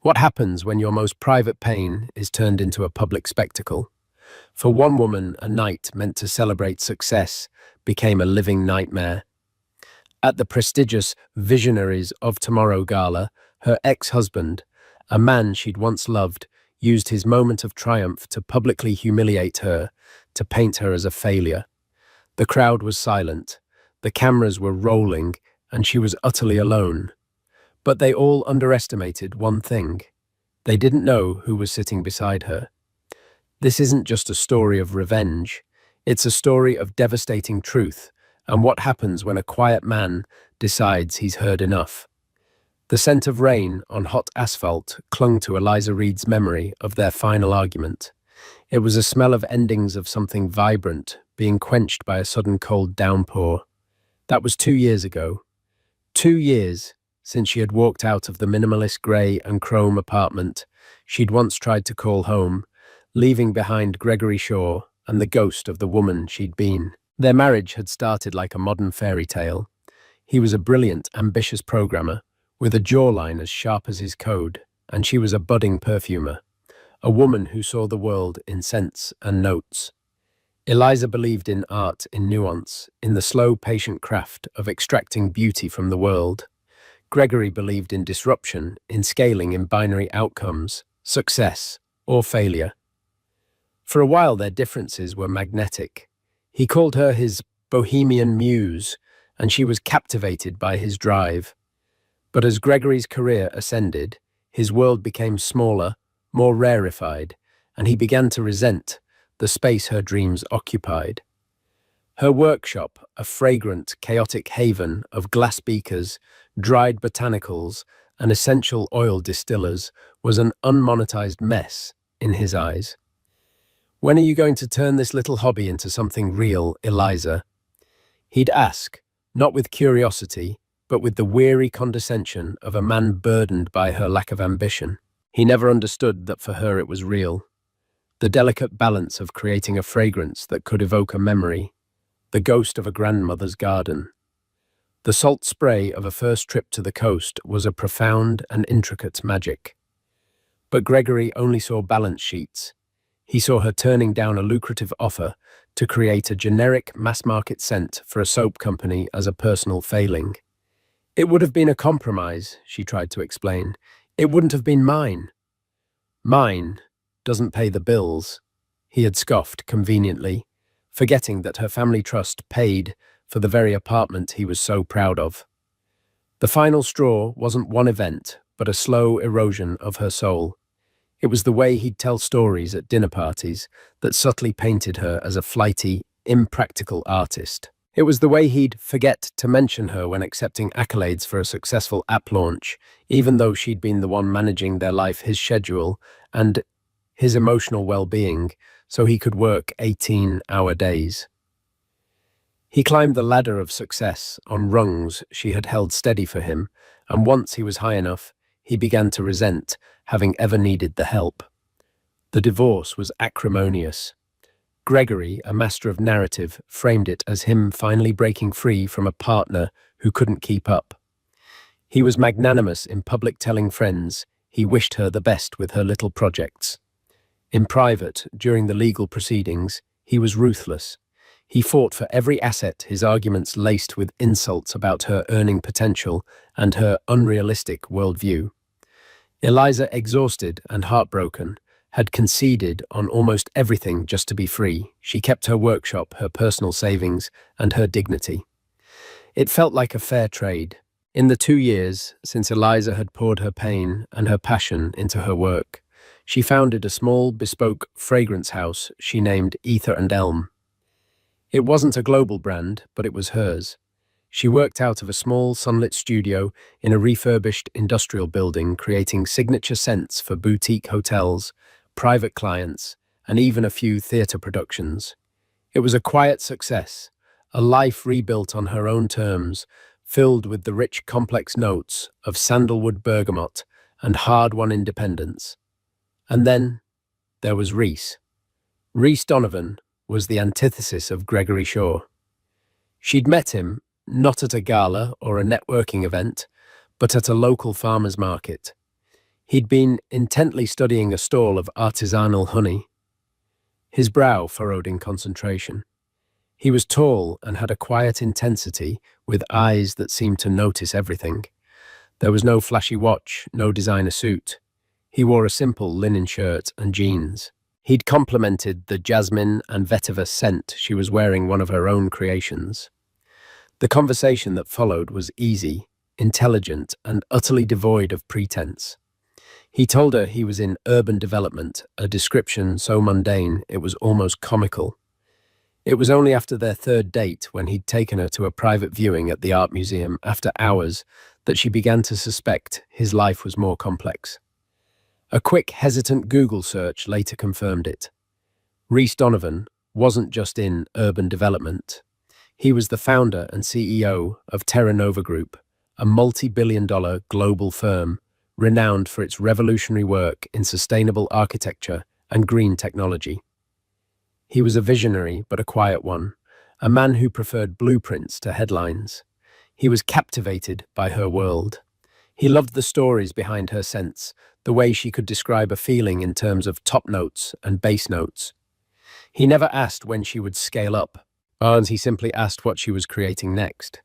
What happens when your most private pain is turned into a public spectacle? For one woman, a night meant to celebrate success became a living nightmare. At the prestigious Visionaries of Tomorrow gala, her ex-husband, a man she'd once loved, used his moment of triumph to publicly humiliate her, to paint her as a failure. The crowd was silent, the cameras were rolling, and she was utterly alone. But they all underestimated one thing. They didn't know who was sitting beside her. This isn't just a story of revenge. It's a story of devastating truth and what happens when a quiet man decides he's heard enough. The scent of rain on hot asphalt clung to Eliza Reid's memory of their final argument. It was a smell of endings of something vibrant being quenched by a sudden cold downpour. That was 2 years ago. 2 years since she had walked out of the minimalist grey and chrome apartment she'd once tried to call home, leaving behind Gregory Shaw and the ghost of the woman she'd been. Their marriage had started like a modern fairy tale. He was a brilliant, ambitious programmer, with a jawline as sharp as his code, and she was a budding perfumer, a woman who saw the world in scents and notes. Eliza believed in art, in nuance, in the slow, patient craft of extracting beauty from the world. Gregory believed in disruption, in scaling in binary outcomes, success or failure. For a while their differences were magnetic. He called her his bohemian muse, and she was captivated by his drive. But as Gregory's career ascended, his world became smaller, more rarefied, and he began to resent the space her dreams occupied. Her workshop, a fragrant, chaotic haven of glass beakers, dried botanicals, and essential oil distillers, was an unmonetized mess in his eyes. "When are you going to turn this little hobby into something real, Eliza?" He'd ask, not with curiosity, but with the weary condescension of a man burdened by her lack of ambition. He never understood that for her it was real. The delicate balance of creating a fragrance that could evoke a memory, the ghost of a grandmother's garden. The salt spray of a first trip to the coast was a profound and intricate magic. But Gregory only saw balance sheets. He saw her turning down a lucrative offer to create a generic mass-market scent for a soap company as a personal failing. "It would have been a compromise," she tried to explain. "It wouldn't have been mine." "Mine doesn't pay the bills," he had scoffed conveniently, forgetting that her family trust paid for the very apartment he was so proud of. The final straw wasn't one event, but a slow erosion of her soul. It was the way he'd tell stories at dinner parties that subtly painted her as a flighty, impractical artist. It was the way he'd forget to mention her when accepting accolades for a successful app launch, even though she'd been the one managing their life, his schedule, and his emotional well-being, so he could work 18-hour days. He climbed the ladder of success on rungs she had held steady for him, and once he was high enough, he began to resent having ever needed the help. The divorce was acrimonious. Gregory, a master of narrative, framed it as him finally breaking free from a partner who couldn't keep up. He was magnanimous in public, telling friends he wished her the best with her little projects. In private, during the legal proceedings, he was ruthless. He fought for every asset, his arguments laced with insults about her earning potential and her unrealistic worldview. Eliza, exhausted and heartbroken, had conceded on almost everything just to be free. She kept her workshop, her personal savings, and her dignity. It felt like a fair trade. In the 2 years since Eliza had poured her pain and her passion into her work, she founded a small, bespoke fragrance house she named Ether and Elm. It wasn't a global brand, but it was hers. She worked out of a small, sunlit studio in a refurbished industrial building, creating signature scents for boutique hotels, private clients, and even a few theatre productions. It was a quiet success, a life rebuilt on her own terms, filled with the rich, complex notes of sandalwood bergamot and hard-won independence. And then there was Reese. Reese Donovan was the antithesis of Gregory Shaw. She'd met him not at a gala or a networking event, but at a local farmer's market. He'd been intently studying a stall of artisanal honey, his brow furrowed in concentration. He was tall and had a quiet intensity with eyes that seemed to notice everything. There was no flashy watch, no designer suit. He wore a simple linen shirt and jeans. He'd complimented the jasmine and vetiver scent she was wearing, one of her own creations. The conversation that followed was easy, intelligent, and utterly devoid of pretense. He told her he was in urban development, a description so mundane it was almost comical. It was only after their third date, when he'd taken her to a private viewing at the art museum after hours, that she began to suspect his life was more complex. A quick, hesitant Google search later confirmed it. Rhys Donovan wasn't just in urban development. He was the founder and CEO of Terra Nova Group, a multi-billion-dollar global firm renowned for its revolutionary work in sustainable architecture and green technology. He was a visionary, but a quiet one, a man who preferred blueprints to headlines. He was captivated by her world. He loved the stories behind her scents, the way she could describe a feeling in terms of top notes and base notes. He never asked when she would scale up, and he simply asked what she was creating next.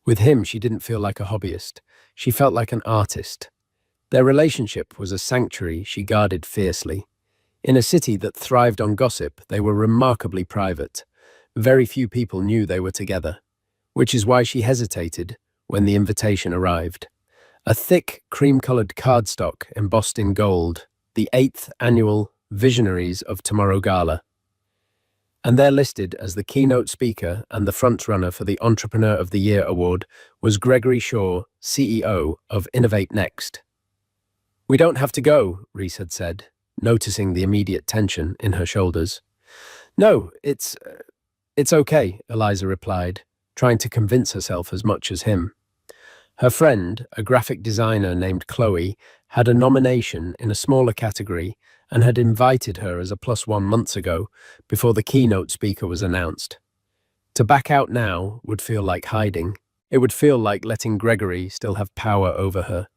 With him, she didn't feel like a hobbyist. She felt like an artist. Their relationship was a sanctuary she guarded fiercely. In a city that thrived on gossip, they were remarkably private. Very few people knew they were together, which is why she hesitated when the invitation arrived. A thick, cream-colored cardstock embossed in gold, the 8th annual Visionaries of Tomorrow Gala. And there, listed as the keynote speaker and the frontrunner for the Entrepreneur of the Year award, was Gregory Shaw, CEO of Innovate Next. "We don't have to go," Rhys had said, noticing the immediate tension in her shoulders. "No, it's okay," Eliza replied, trying to convince herself as much as him. Her friend, a graphic designer named Chloe, had a nomination in a smaller category and had invited her as a +1 months ago, before the keynote speaker was announced. To back out now would feel like hiding. It would feel like letting Gregory still have power over her.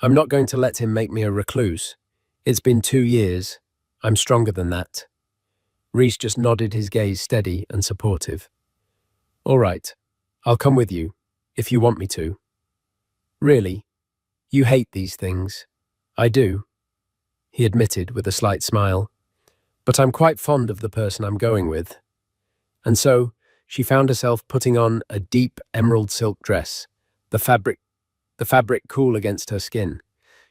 "I'm not going to let him make me a recluse. It's been 2 years. I'm stronger than that." Rhys just nodded, his gaze steady and supportive. "All right, I'll come with you, if you want me to." "Really? You hate these things." "I do," he admitted with a slight smile. "But I'm quite fond of the person I'm going with." And so, she found herself putting on a deep emerald silk dress, the fabric cool against her skin.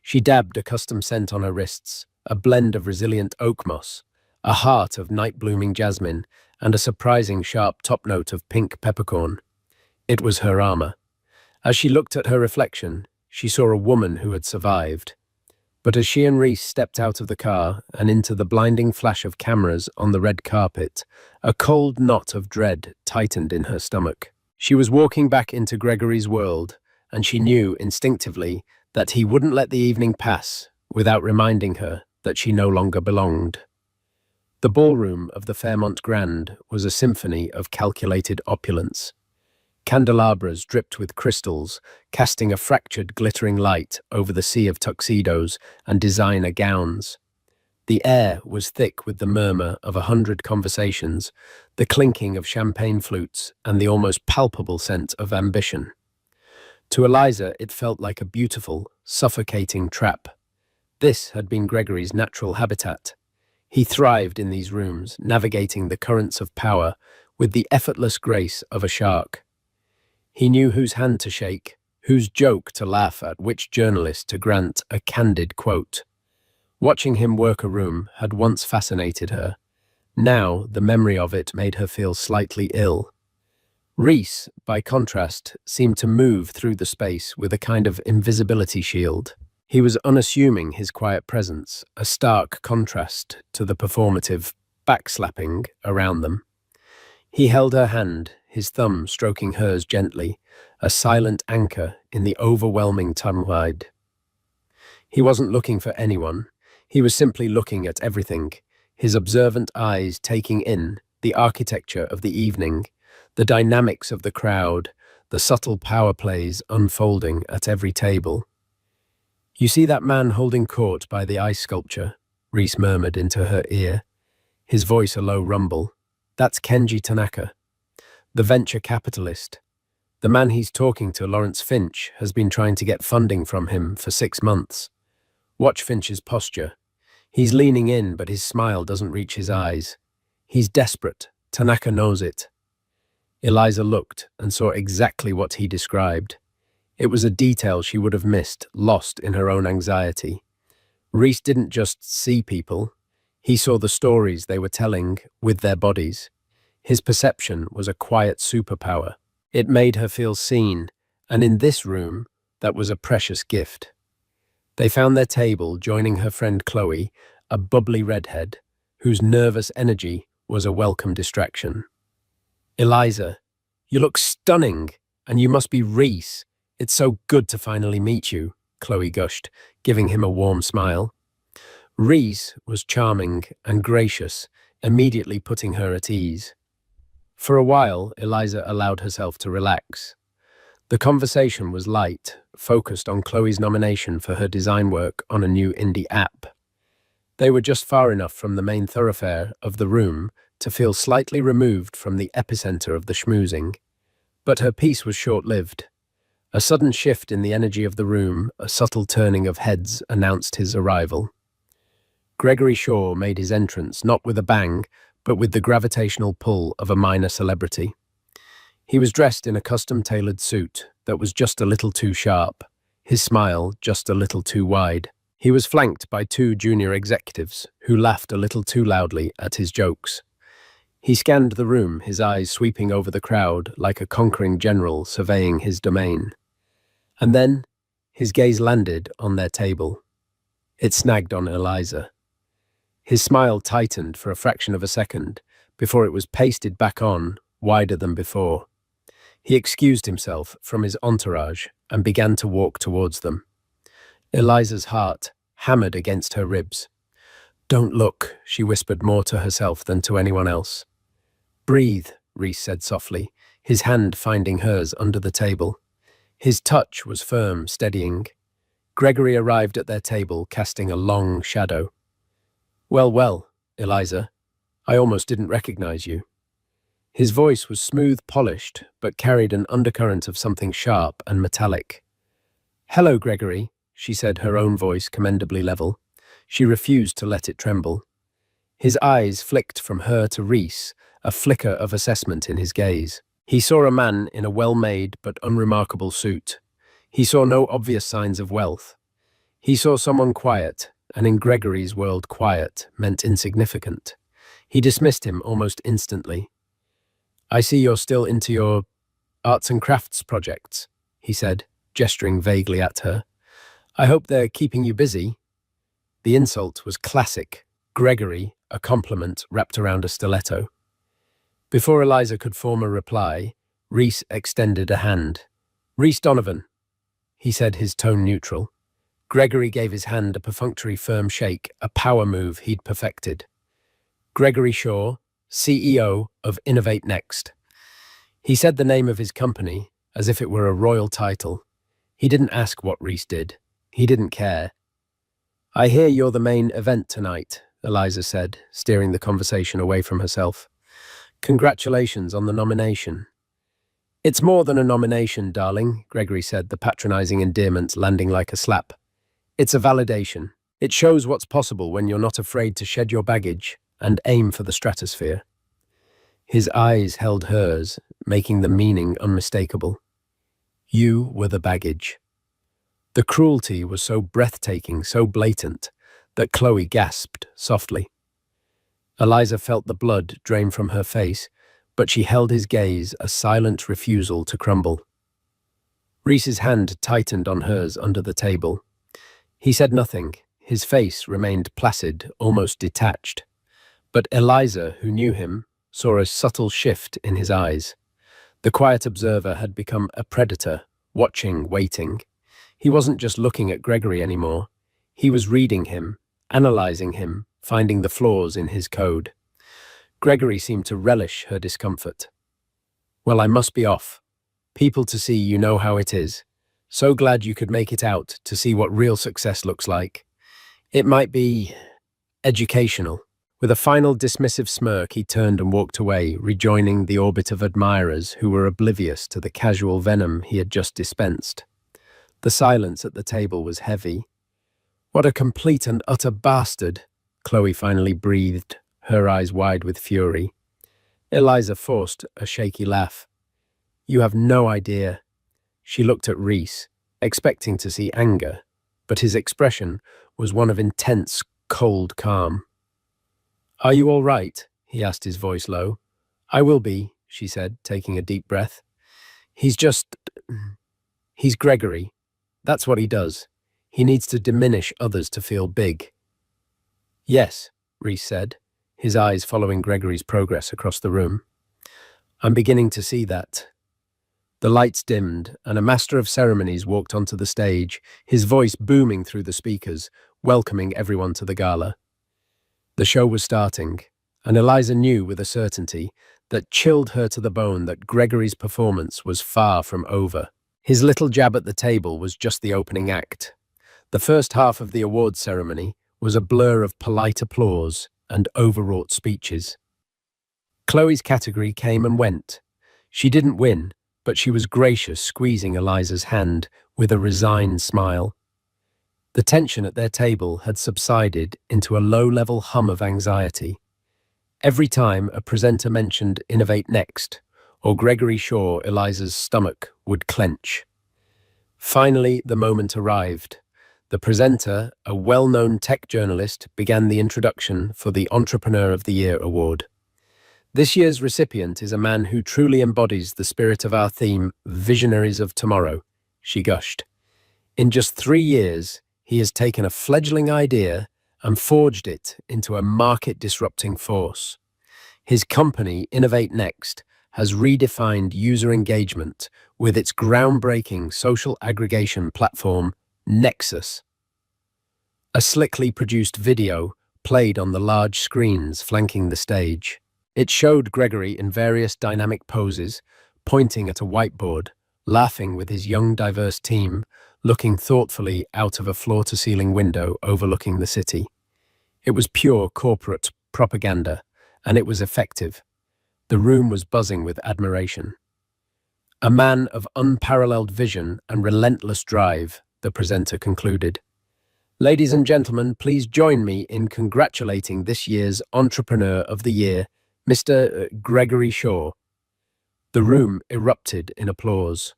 She dabbed a custom scent on her wrists, a blend of resilient oak moss, a heart of night-blooming jasmine, and a surprising sharp top note of pink peppercorn. It was her armor. As she looked at her reflection, she saw a woman who had survived. But as she and Rhys stepped out of the car and into the blinding flash of cameras on the red carpet, a cold knot of dread tightened in her stomach. She was walking back into Gregory's world, and she knew instinctively that he wouldn't let the evening pass without reminding her that she no longer belonged. The ballroom of the Fairmont Grand was a symphony of calculated opulence. Candelabras dripped with crystals, casting a fractured, glittering light over the sea of tuxedos and designer gowns. The air was thick with the murmur of 100 conversations, the clinking of champagne flutes, and the almost palpable scent of ambition. To Eliza, it felt like a beautiful, suffocating trap. This had been Gregory's natural habitat. He thrived in these rooms, navigating the currents of power with the effortless grace of a shark. He knew whose hand to shake, whose joke to laugh at, which journalist to grant a candid quote. Watching him work a room had once fascinated her. Now, the memory of it made her feel slightly ill. Rhys, by contrast, seemed to move through the space with a kind of invisibility shield. He was unassuming, his quiet presence, a stark contrast to the performative backslapping around them. He held her hand, his thumb stroking hers gently, a silent anchor in the overwhelming tide. He wasn't looking for anyone. He was simply looking at everything, his observant eyes taking in the architecture of the evening, the dynamics of the crowd, the subtle power plays unfolding at every table. You see that man holding court by the ice sculpture? Reese murmured into her ear, his voice a low rumble. That's Kenji Tanaka, the venture capitalist. The man he's talking to, Lawrence Finch, has been trying to get funding from him for 6 months. Watch Finch's posture. He's leaning in, but his smile doesn't reach his eyes. He's desperate. Tanaka knows it. Eliza looked and saw exactly what he described. It was a detail she would have missed, lost in her own anxiety. Reese didn't just see people. He saw the stories they were telling with their bodies. His perception was a quiet superpower. It made her feel seen, and in this room, that was a precious gift. They found their table, joining her friend Chloe, a bubbly redhead, whose nervous energy was a welcome distraction. Eliza, you look stunning, and you must be Reese. It's so good to finally meet you, Chloe gushed, giving him a warm smile. Reese was charming and gracious, immediately putting her at ease. For a while, Eliza allowed herself to relax. The conversation was light, focused on Chloe's nomination for her design work on a new indie app. They were just far enough from the main thoroughfare of the room to feel slightly removed from the epicenter of the schmoozing. But her peace was short-lived. A sudden shift in the energy of the room, a subtle turning of heads, announced his arrival. Gregory Shaw made his entrance not with a bang, but with the gravitational pull of a minor celebrity. He was dressed in a custom-tailored suit that was just a little too sharp, his smile just a little too wide. He was flanked by 2 junior executives who laughed a little too loudly at his jokes. He scanned the room, his eyes sweeping over the crowd like a conquering general surveying his domain. And then, his gaze landed on their table. It snagged on Eliza. His smile tightened for a fraction of a second before it was pasted back on, wider than before. He excused himself from his entourage and began to walk towards them. Eliza's heart hammered against her ribs. "Don't look," she whispered more to herself than to anyone else. "Breathe," Reese said softly, his hand finding hers under the table. His touch was firm, steadying. Gregory arrived at their table, casting a long shadow. "Well, well, Eliza, I almost didn't recognize you." His voice was smooth, polished, but carried an undercurrent of something sharp and metallic. "Hello, Gregory," she said, her own voice commendably level. She refused to let it tremble. His eyes flicked from her to Reese, a flicker of assessment in his gaze. He saw a man in a well-made but unremarkable suit. He saw no obvious signs of wealth. He saw someone quiet, and in Gregory's world quiet meant insignificant. He dismissed him almost instantly. "I see you're still into your arts and crafts projects," he said, gesturing vaguely at her. "I hope they're keeping you busy." The insult was classic. Gregory, a compliment wrapped around a stiletto. Before Eliza could form a reply, Reese extended a hand. "Reese Donovan," he said, his tone neutral. Gregory gave his hand a perfunctory firm shake, a power move he'd perfected. "Gregory Shaw, CEO of Innovate Next." He said the name of his company as if it were a royal title. He didn't ask what Reese did. He didn't care. "I hear you're the main event tonight," Eliza said, steering the conversation away from herself. "Congratulations on the nomination." "It's more than a nomination, darling," Gregory said, the patronizing endearments landing like a slap. "It's a validation. It shows what's possible when you're not afraid to shed your baggage and aim for the stratosphere." His eyes held hers, making the meaning unmistakable. You were the baggage. The cruelty was so breathtaking, so blatant, that Chloe gasped softly. Eliza felt the blood drain from her face, but she held his gaze, a silent refusal to crumble. Reese's hand tightened on hers under the table. He said nothing. His face remained placid, almost detached. But Eliza, who knew him, saw a subtle shift in his eyes. The quiet observer had become a predator, watching, waiting. He wasn't just looking at Gregory anymore. He was reading him, analyzing him, finding the flaws in his code. Gregory seemed to relish her discomfort. "Well, I must be off. People to see, you know how it is. So glad you could make it out to see what real success looks like. It might be educational. With a final dismissive smirk, he turned and walked away, rejoining the orbit of admirers who were oblivious to the casual venom he had just dispensed. The silence at the table was heavy. What a complete and utter bastard, Chloe finally breathed, her eyes wide with fury. Eliza forced a shaky laugh. You have no idea. She looked at Reese, expecting to see anger, but his expression was one of intense, cold calm. Are you all right? He asked, his voice low. I will be, she said, taking a deep breath. He's Gregory. That's what he does. He needs to diminish others to feel big. Yes, Reese said, his eyes following Gregory's progress across the room. I'm beginning to see that. The lights dimmed, and a master of ceremonies walked onto the stage, his voice booming through the speakers, welcoming everyone to the gala. The show was starting, and Eliza knew with a certainty that chilled her to the bone that Gregory's performance was far from over. His little jab at the table was just the opening act. The first half of the awards ceremony was a blur of polite applause and overwrought speeches. Chloe's category came and went. She didn't win, but she was gracious, squeezing Eliza's hand with a resigned smile. The tension at their table had subsided into a low-level hum of anxiety. Every time a presenter mentioned Innovate Next, or Gregory Shaw, Eliza's stomach would clench. Finally, the moment arrived. The presenter, a well-known tech journalist, began the introduction for the Entrepreneur of the Year award. This year's recipient is a man who truly embodies the spirit of our theme, Visionaries of Tomorrow, she gushed. In just 3 years, he has taken a fledgling idea and forged it into a market-disrupting force. His company, Innovate Next, has redefined user engagement with its groundbreaking social aggregation platform, Nexus. A slickly produced video played on the large screens flanking the stage. It showed Gregory in various dynamic poses, pointing at a whiteboard, laughing with his young, diverse team, looking thoughtfully out of a floor-to-ceiling window overlooking the city. It was pure corporate propaganda, and it was effective. The room was buzzing with admiration. A man of unparalleled vision and relentless drive, the presenter concluded. Ladies and gentlemen, please join me in congratulating this year's Entrepreneur of the Year, Mr. Gregory Shaw. The room erupted in applause.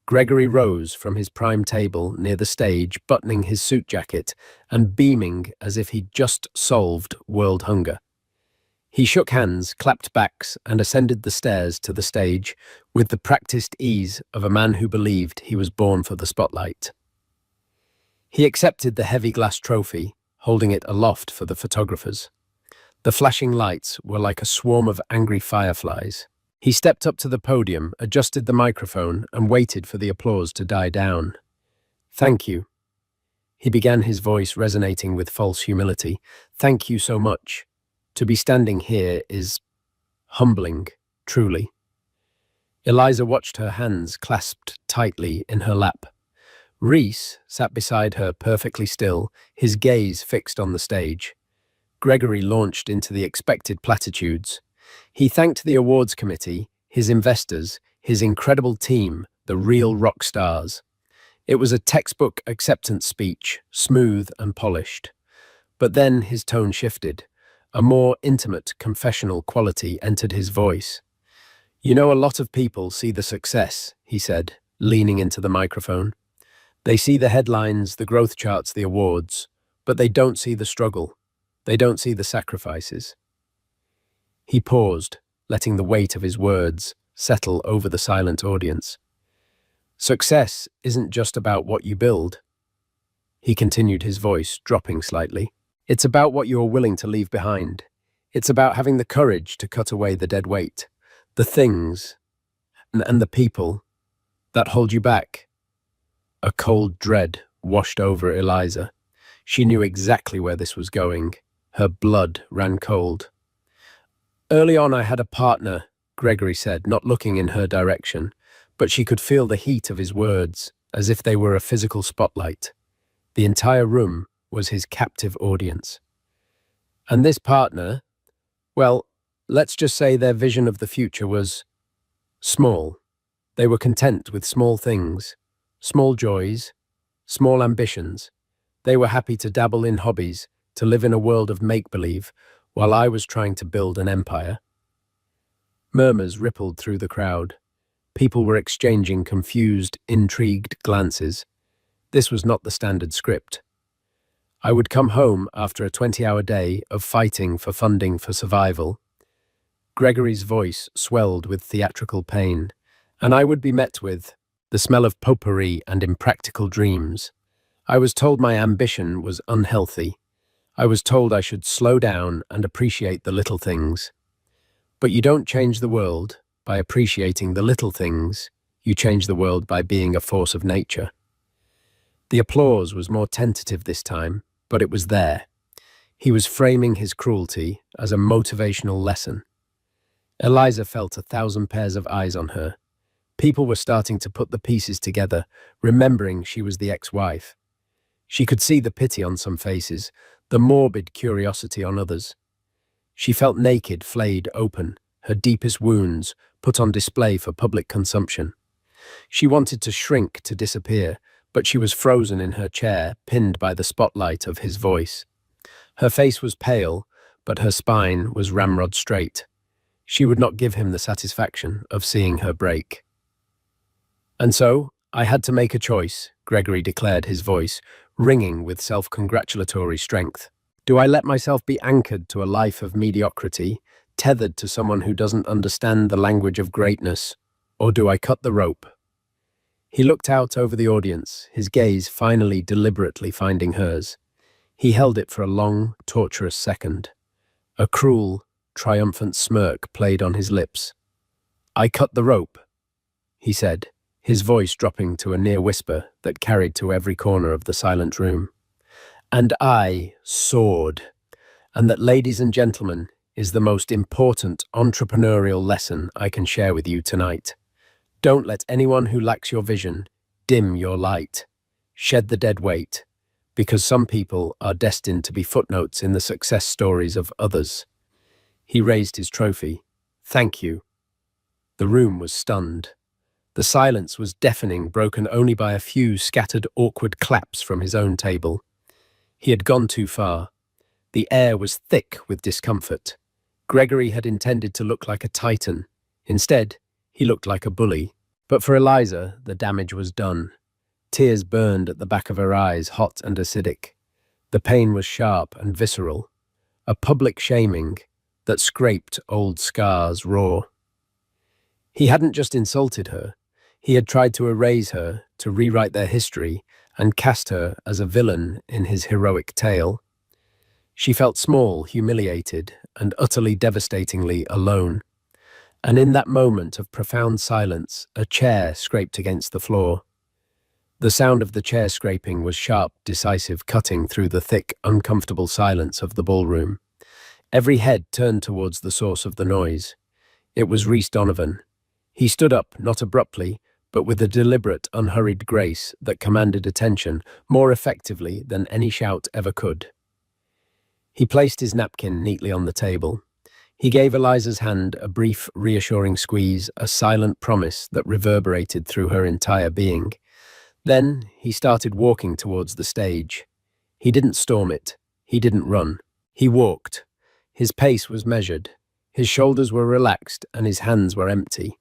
Gregory rose from his prime table near the stage, buttoning his suit jacket and beaming as if he'd just solved world hunger. He shook hands, clapped backs, and ascended the stairs to the stage with the practiced ease of a man who believed he was born for the spotlight. He accepted the heavy glass trophy, holding it aloft for the photographers. The flashing lights were like a swarm of angry fireflies. He stepped up to the podium, adjusted the microphone, and waited for the applause to die down. Thank you. He began, his voice resonating with false humility. Thank you so much. To be standing here is humbling, truly. Eliza watched her hands clasped tightly in her lap. Reese sat beside her perfectly still, his gaze fixed on the stage. Gregory launched into the expected platitudes. He thanked the awards committee, his investors, his incredible team, the real rock stars. It was a textbook acceptance speech, smooth and polished. But then his tone shifted. A more intimate, confessional quality entered his voice. You know, a lot of people see the success, he said, leaning into the microphone. They see the headlines, the growth charts, the awards, but they don't see the struggle. They don't see the sacrifices. He paused, letting the weight of his words settle over the silent audience. Success isn't just about what you build. He continued, his voice dropping slightly. It's about what you're willing to leave behind. It's about having the courage to cut away the dead weight, the things and the people that hold you back. A cold dread washed over Eliza. She knew exactly where this was going. Her blood ran cold. Early on, I had a partner, Gregory said, not looking in her direction, but she could feel the heat of his words as if they were a physical spotlight. The entire room was his captive audience. And this partner, well, let's just say their vision of the future was small. They were content with small things, small joys, small ambitions. They were happy to dabble in hobbies, to live in a world of make-believe, while I was trying to build an empire. Murmurs rippled through the crowd. People were exchanging confused, intrigued glances. This was not the standard script. I would come home after a 20-hour day of fighting for funding for survival. Gregory's voice swelled with theatrical pain, and I would be met with the smell of potpourri and impractical dreams. I was told my ambition was unhealthy. I was told I should slow down and appreciate the little things. But you don't change the world by appreciating the little things. You change the world by being a force of nature. The applause was more tentative this time, but it was there. He was framing his cruelty as a motivational lesson. Eliza felt 1,000 pairs of eyes on her. People were starting to put the pieces together, remembering she was the ex-wife. She could see the pity on some faces, the morbid curiosity on others. She felt naked, flayed open, her deepest wounds put on display for public consumption. She wanted to shrink, to disappear, but she was frozen in her chair, pinned by the spotlight of his voice. Her face was pale, but her spine was ramrod straight. She would not give him the satisfaction of seeing her break. And so, I had to make a choice, Gregory declared, his voice ringing with self-congratulatory strength. Do I let myself be anchored to a life of mediocrity, tethered to someone who doesn't understand the language of greatness, or do I cut the rope? He looked out over the audience, his gaze finally deliberately finding hers. He held it for a long, torturous second. A cruel, triumphant smirk played on his lips. I cut the rope, he said, his voice dropping to a near whisper that carried to every corner of the silent room. And I soared. And that, ladies and gentlemen, is the most important entrepreneurial lesson I can share with you tonight. Don't let anyone who lacks your vision dim your light. Shed the dead weight, because some people are destined to be footnotes in the success stories of others. He raised his trophy. Thank you. The room was stunned. The silence was deafening, broken only by a few scattered awkward claps from his own table. He had gone too far. The air was thick with discomfort. Gregory had intended to look like a titan. Instead, he looked like a bully. But for Eliza, the damage was done. Tears burned at the back of her eyes, hot and acidic. The pain was sharp and visceral. A public shaming that scraped old scars raw. He hadn't just insulted her. He had tried to erase her, to rewrite their history, and cast her as a villain in his heroic tale. She felt small, humiliated, and utterly devastatingly alone. And in that moment of profound silence, a chair scraped against the floor. The sound of the chair scraping was sharp, decisive, cutting through the thick, uncomfortable silence of the ballroom. Every head turned towards the source of the noise. It was Rhys Donovan. He stood up, not abruptly, but with a deliberate, unhurried grace that commanded attention more effectively than any shout ever could. He placed his napkin neatly on the table. He gave Eliza's hand a brief, reassuring squeeze, a silent promise that reverberated through her entire being. Then he started walking towards the stage. He didn't storm it. He didn't run. He walked. His pace was measured. His shoulders were relaxed and his hands were empty.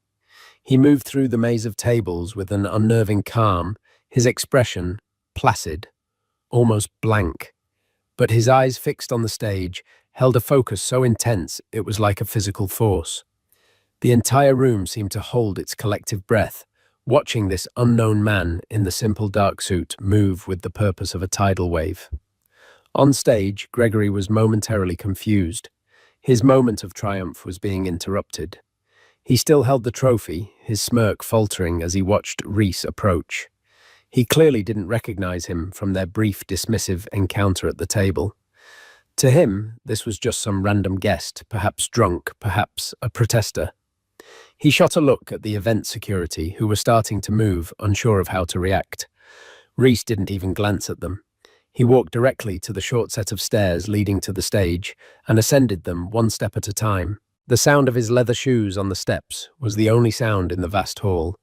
He moved through the maze of tables with an unnerving calm, his expression placid, almost blank. But his eyes fixed on the stage held a focus so intense it was like a physical force. The entire room seemed to hold its collective breath, watching this unknown man in the simple dark suit move with the purpose of a tidal wave. On stage, Gregory was momentarily confused. His moment of triumph was being interrupted. He still held the trophy, his smirk faltering as he watched Rhys approach. He clearly didn't recognize him from their brief, dismissive encounter at the table. To him, this was just some random guest, perhaps drunk, perhaps a protester. He shot a look at the event security, who were starting to move, unsure of how to react. Reese didn't even glance at them. He walked directly to the short set of stairs leading to the stage and ascended them one step at a time. The sound of his leather shoes on the steps was the only sound in the vast hall.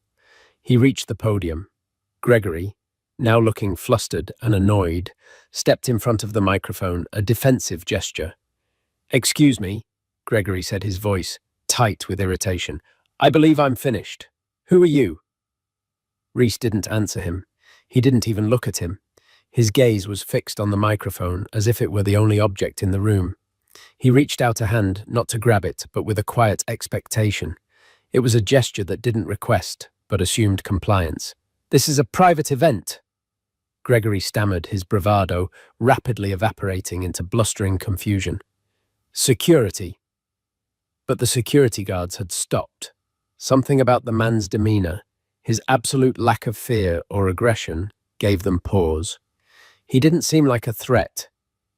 He reached the podium. Gregory, now looking flustered and annoyed, stepped in front of the microphone, a defensive gesture. "Excuse me," Gregory said, his voice tight with irritation. "I believe I'm finished. Who are you?" Reese didn't answer him. He didn't even look at him. His gaze was fixed on the microphone, as if it were the only object in the room. He reached out a hand, not to grab it, but with a quiet expectation. It was a gesture that didn't request, but assumed compliance. "This is a private event," Gregory stammered, his bravado rapidly evaporating into blustering confusion. "Security." But the security guards had stopped. Something about the man's demeanor, his absolute lack of fear or aggression, gave them pause. He didn't seem like a threat.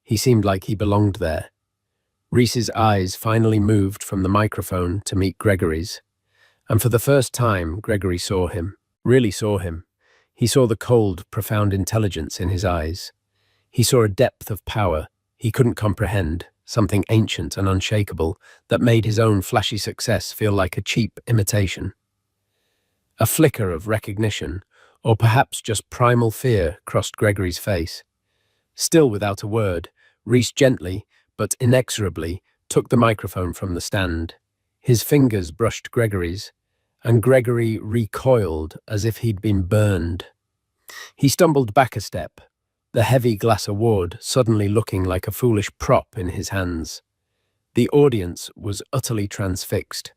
He seemed like he belonged there. Reese's eyes finally moved from the microphone to meet Gregory's. And for the first time, Gregory saw him, really saw him. He saw the cold, profound intelligence in his eyes. He saw a depth of power he couldn't comprehend, something ancient and unshakable that made his own flashy success feel like a cheap imitation. A flicker of recognition, or perhaps just primal fear, crossed Gregory's face. Still without a word, Reese gently, but inexorably, took the microphone from the stand. His fingers brushed Gregory's, and Gregory recoiled as if he'd been burned. He stumbled back a step, the heavy glass award suddenly looking like a foolish prop in his hands. The audience was utterly transfixed.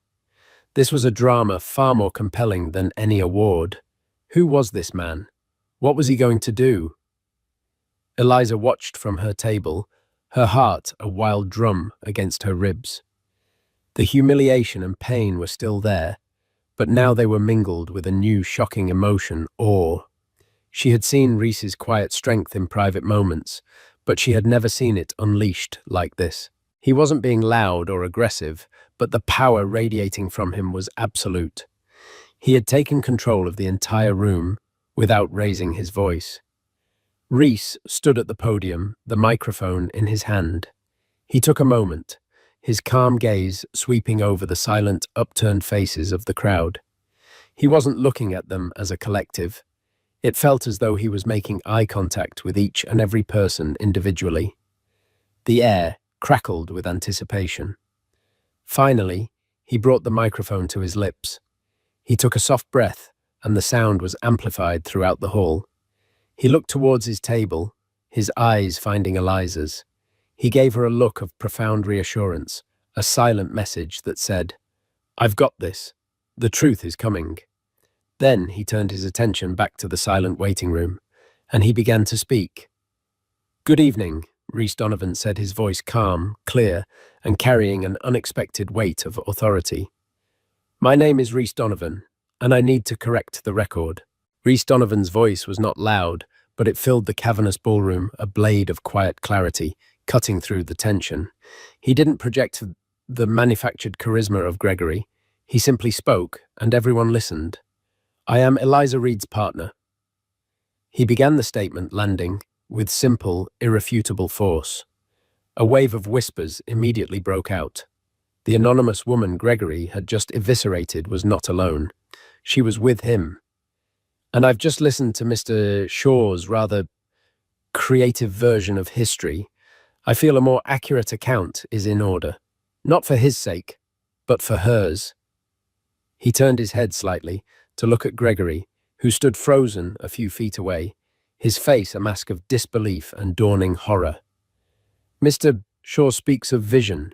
This was a drama far more compelling than any award. Who was this man? What was he going to do? Eliza watched from her table, her heart a wild drum against her ribs. The humiliation and pain were still there, but now they were mingled with a new shocking emotion, awe. She had seen Reese's quiet strength in private moments, but she had never seen it unleashed like this. He wasn't being loud or aggressive, but the power radiating from him was absolute. He had taken control of the entire room without raising his voice. Reese stood at the podium, the microphone in his hand. He took a moment, his calm gaze sweeping over the silent, upturned faces of the crowd. He wasn't looking at them as a collective. It felt as though he was making eye contact with each and every person individually. The air crackled with anticipation. Finally, he brought the microphone to his lips. He took a soft breath, and the sound was amplified throughout the hall. He looked towards his table, his eyes finding Eliza's. He gave her a look of profound reassurance, a silent message that said, "I've got this. The truth is coming." Then he turned his attention back to the silent waiting room, and he began to speak. "Good evening," Reese Donovan said, his voice calm, clear, and carrying an unexpected weight of authority. "My name is Reese Donovan, and I need to correct the record." Reese Donovan's voice was not loud, but it filled the cavernous ballroom, a blade of quiet clarity, cutting through the tension. He didn't project the manufactured charisma of Gregory. He simply spoke, and everyone listened. "I am Eliza Reed's partner." He began the statement, landing with simple, irrefutable force. A wave of whispers immediately broke out. The anonymous woman Gregory had just eviscerated was not alone. She was with him. "And I've just listened to Mr. Shaw's rather creative version of history. I feel a more accurate account is in order. Not for his sake, but for hers." He turned his head slightly to look at Gregory, who stood frozen a few feet away, his face a mask of disbelief and dawning horror. "Mr. Shaw speaks of vision,"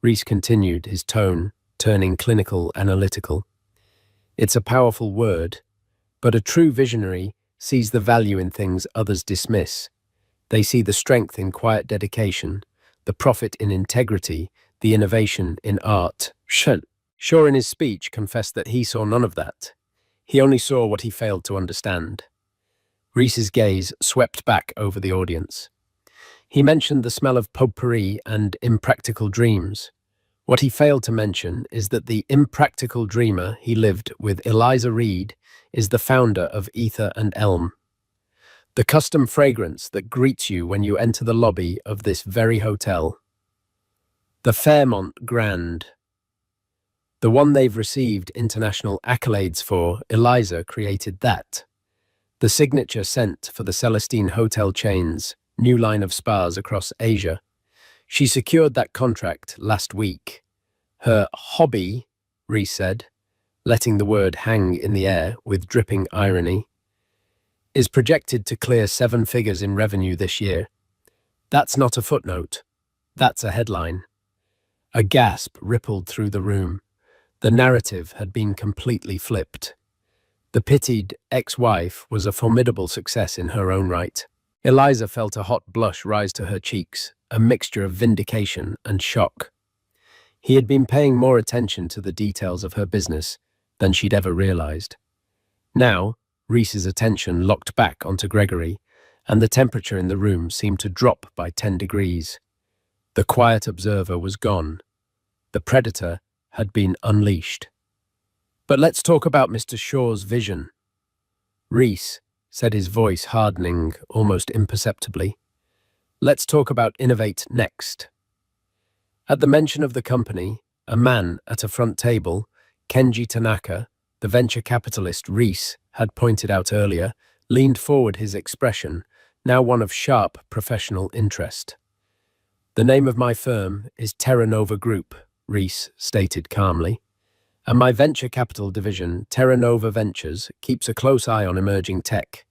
Reese continued, his tone turning clinical, analytical. "It's a powerful word, but a true visionary sees the value in things others dismiss. They see the strength in quiet dedication, the profit in integrity, the innovation in art." Shaw in his speech confessed that he saw none of that. He only saw what he failed to understand. Reese's gaze swept back over the audience. He mentioned the smell of potpourri and impractical dreams. What he failed to mention is that the impractical dreamer he lived with, Eliza Reed, is the founder of Ether and Elm, the custom fragrance that greets you when you enter the lobby of this very hotel. The Fairmont Grand, the one they've received international accolades for. Eliza created that. The signature scent for the Celestine Hotel chain's new line of spas across Asia. She secured that contract last week. Her hobby, Reese said, letting the word hang in the air with dripping irony, is projected to clear 7 figures in revenue this year. That's not a footnote. That's a headline. A gasp rippled through the room. The narrative had been completely flipped. The pitied ex-wife was a formidable success in her own right. Eliza felt a hot blush rise to her cheeks, a mixture of vindication and shock. He had been paying more attention to the details of her business than she'd ever realized. Now, Reese's attention locked back onto Gregory, and the temperature in the room seemed to drop by 10 degrees. The quiet observer was gone. The predator had been unleashed. But let's talk about Mr. Shaw's vision. Reese said, his voice hardening almost imperceptibly. Let's talk about Innovate next. At the mention of the company, a man at a front table, Kenji Tanaka, the venture capitalist Reese had pointed out earlier, leaned forward, his expression now one of sharp professional interest. The name of my firm is Terra Nova Group, Reese stated calmly, and my venture capital division, Terra Nova Ventures, keeps a close eye on emerging tech.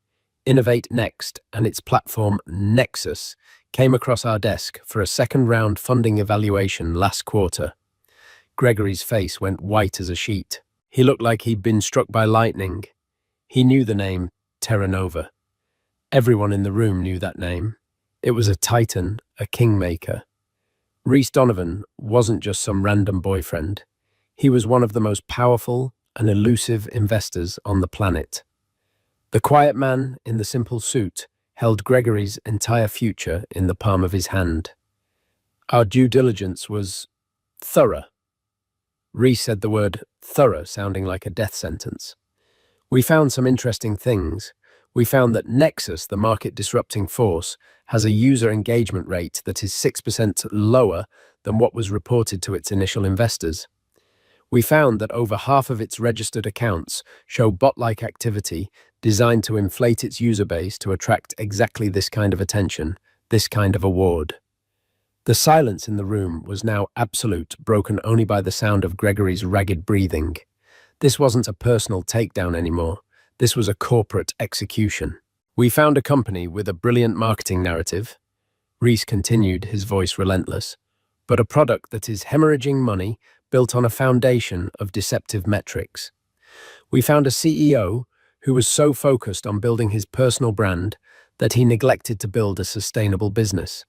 Innovate Next and its platform Nexus came across our desk for a second-round funding evaluation last quarter. Gregory's face went white as a sheet. He looked like he'd been struck by lightning. He knew the name Terra Nova. Everyone in the room knew that name. It was a titan, a kingmaker. Reese Donovan wasn't just some random boyfriend. He was one of the most powerful and elusive investors on the planet. The quiet man in the simple suit held Gregory's entire future in the palm of his hand. Our due diligence was thorough. Reese said the word thorough sounding like a death sentence. We found some interesting things. We found that Nexus, the market-disrupting force, has a user engagement rate that is 6% lower than what was reported to its initial investors. We found that over half of its registered accounts show bot-like activity designed to inflate its user base to attract exactly this kind of attention, this kind of award. The silence in the room was now absolute, broken only by the sound of Gregory's ragged breathing. This wasn't a personal takedown anymore. This was a corporate execution. We found a company with a brilliant marketing narrative, Reese continued, his voice relentless, but a product that is hemorrhaging money built on a foundation of deceptive metrics. We found a CEO who was so focused on building his personal brand that he neglected to build a sustainable business.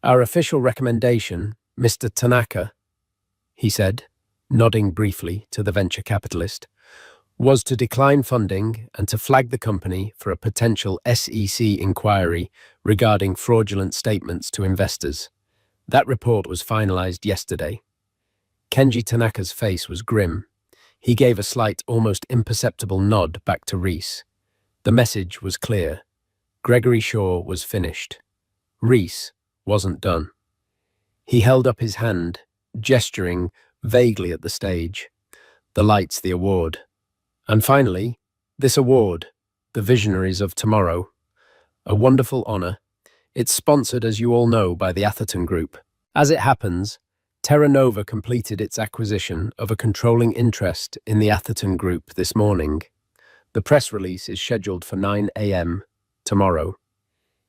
Our official recommendation, Mr. Tanaka, he said, nodding briefly to the venture capitalist, was to decline funding and to flag the company for a potential SEC inquiry regarding fraudulent statements to investors. That report was finalized yesterday. Kenji Tanaka's face was grim. He gave a slight, almost imperceptible nod back to Reese. The message was clear. Gregory Shaw was finished. Reese wasn't done. He held up his hand, gesturing vaguely at the stage. The lights, the award. And finally, this award, the Visionaries of Tomorrow. A wonderful honor. It's sponsored, as you all know, by the Atherton Group. As it happens, Terra Nova completed its acquisition of a controlling interest in the Atherton Group this morning. The press release is scheduled for 9 a.m. tomorrow.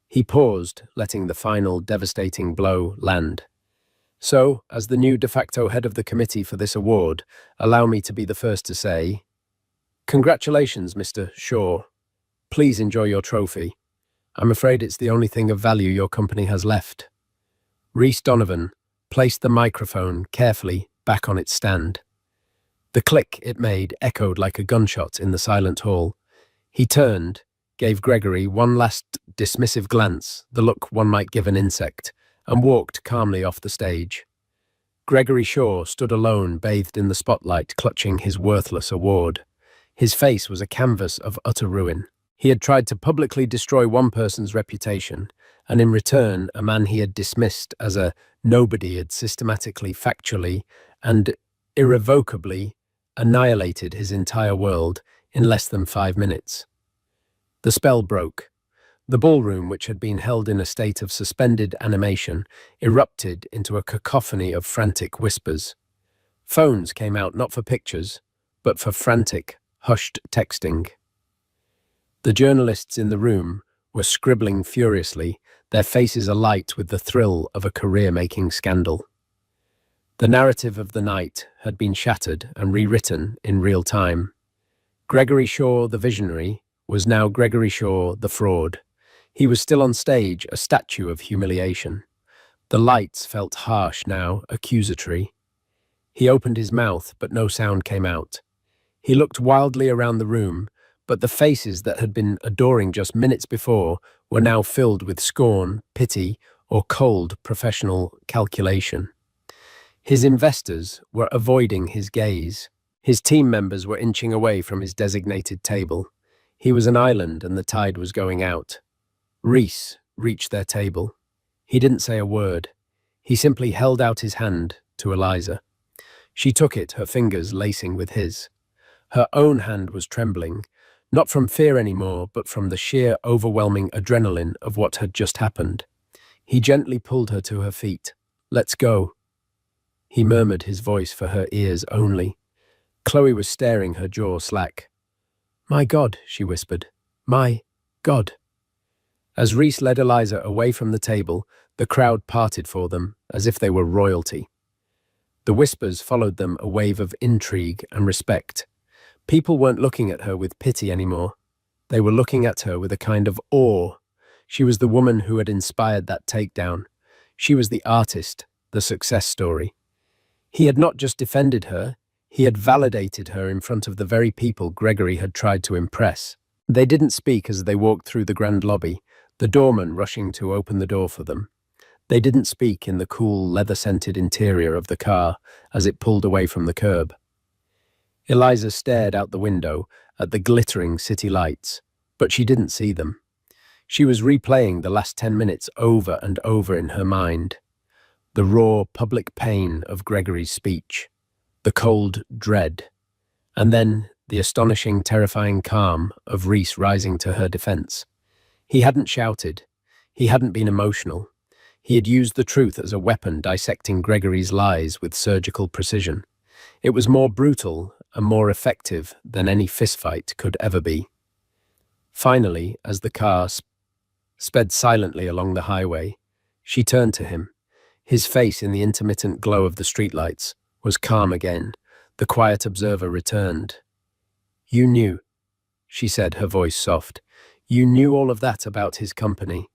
He paused, letting the final devastating blow land. So, as the new de facto head of the committee for this award, allow me to be the first to say, congratulations, Mr. Shaw. Please enjoy your trophy. I'm afraid it's the only thing of value your company has left. Reese Donovan placed the microphone carefully back on its stand. The click it made echoed like a gunshot in the silent hall. He turned, gave Gregory one last dismissive glance, the look one might give an insect, and walked calmly off the stage. Gregory Shaw stood alone, bathed in the spotlight, clutching his worthless award. His face was a canvas of utter ruin. He had tried to publicly destroy one person's reputation, and in return, a man he had dismissed as a nobody had systematically, factually, and irrevocably annihilated his entire world in less than 5 minutes. The spell broke. The ballroom, which had been held in a state of suspended animation, erupted into a cacophony of frantic whispers. Phones came out not for pictures, but for frantic, hushed texting. The journalists in the room were scribbling furiously, their faces alight with the thrill of a career-making scandal. The narrative of the night had been shattered and rewritten in real time. Gregory Shaw, the visionary, was now Gregory Shaw, the fraud. He was still on stage, a statue of humiliation. The lights felt harsh now, accusatory. He opened his mouth, but no sound came out. He looked wildly around the room, but the faces that had been adoring just minutes before were now filled with scorn, pity, or cold professional calculation. His investors were avoiding his gaze. His team members were inching away from his designated table. He was an island and the tide was going out. Reese reached their table. He didn't say a word. He simply held out his hand to Eliza. She took it, her fingers lacing with his. Her own hand was trembling, not from fear anymore, but from the sheer, overwhelming adrenaline of what had just happened. He gently pulled her to her feet. "Let's go." He murmured, his voice for her ears only. Chloe was staring, her jaw slack. "My God," she whispered. "My God." As Reese led Eliza away from the table, the crowd parted for them, as if they were royalty. The whispers followed them, a wave of intrigue and respect. People weren't looking at her with pity anymore. They were looking at her with a kind of awe. She was the woman who had inspired that takedown. She was the artist, the success story. He had not just defended her, he had validated her in front of the very people Gregory had tried to impress. They didn't speak as they walked through the grand lobby, the doorman rushing to open the door for them. They didn't speak in the cool, leather-scented interior of the car as it pulled away from the curb. Eliza stared out the window at the glittering city lights, but she didn't see them. She was replaying the last 10 minutes over and over in her mind. The raw, public pain of Gregory's speech, the cold dread, and then the astonishing, terrifying calm of Reese rising to her defense. He hadn't shouted. He hadn't been emotional. He had used the truth as a weapon, dissecting Gregory's lies with surgical precision. It was more brutal and more effective than any fistfight could ever be. Finally, as the car sped silently along the highway, she turned to him. His face, in the intermittent glow of the streetlights, was calm again. The quiet observer returned. "You knew," she said, her voice soft. "You knew all of that about his company."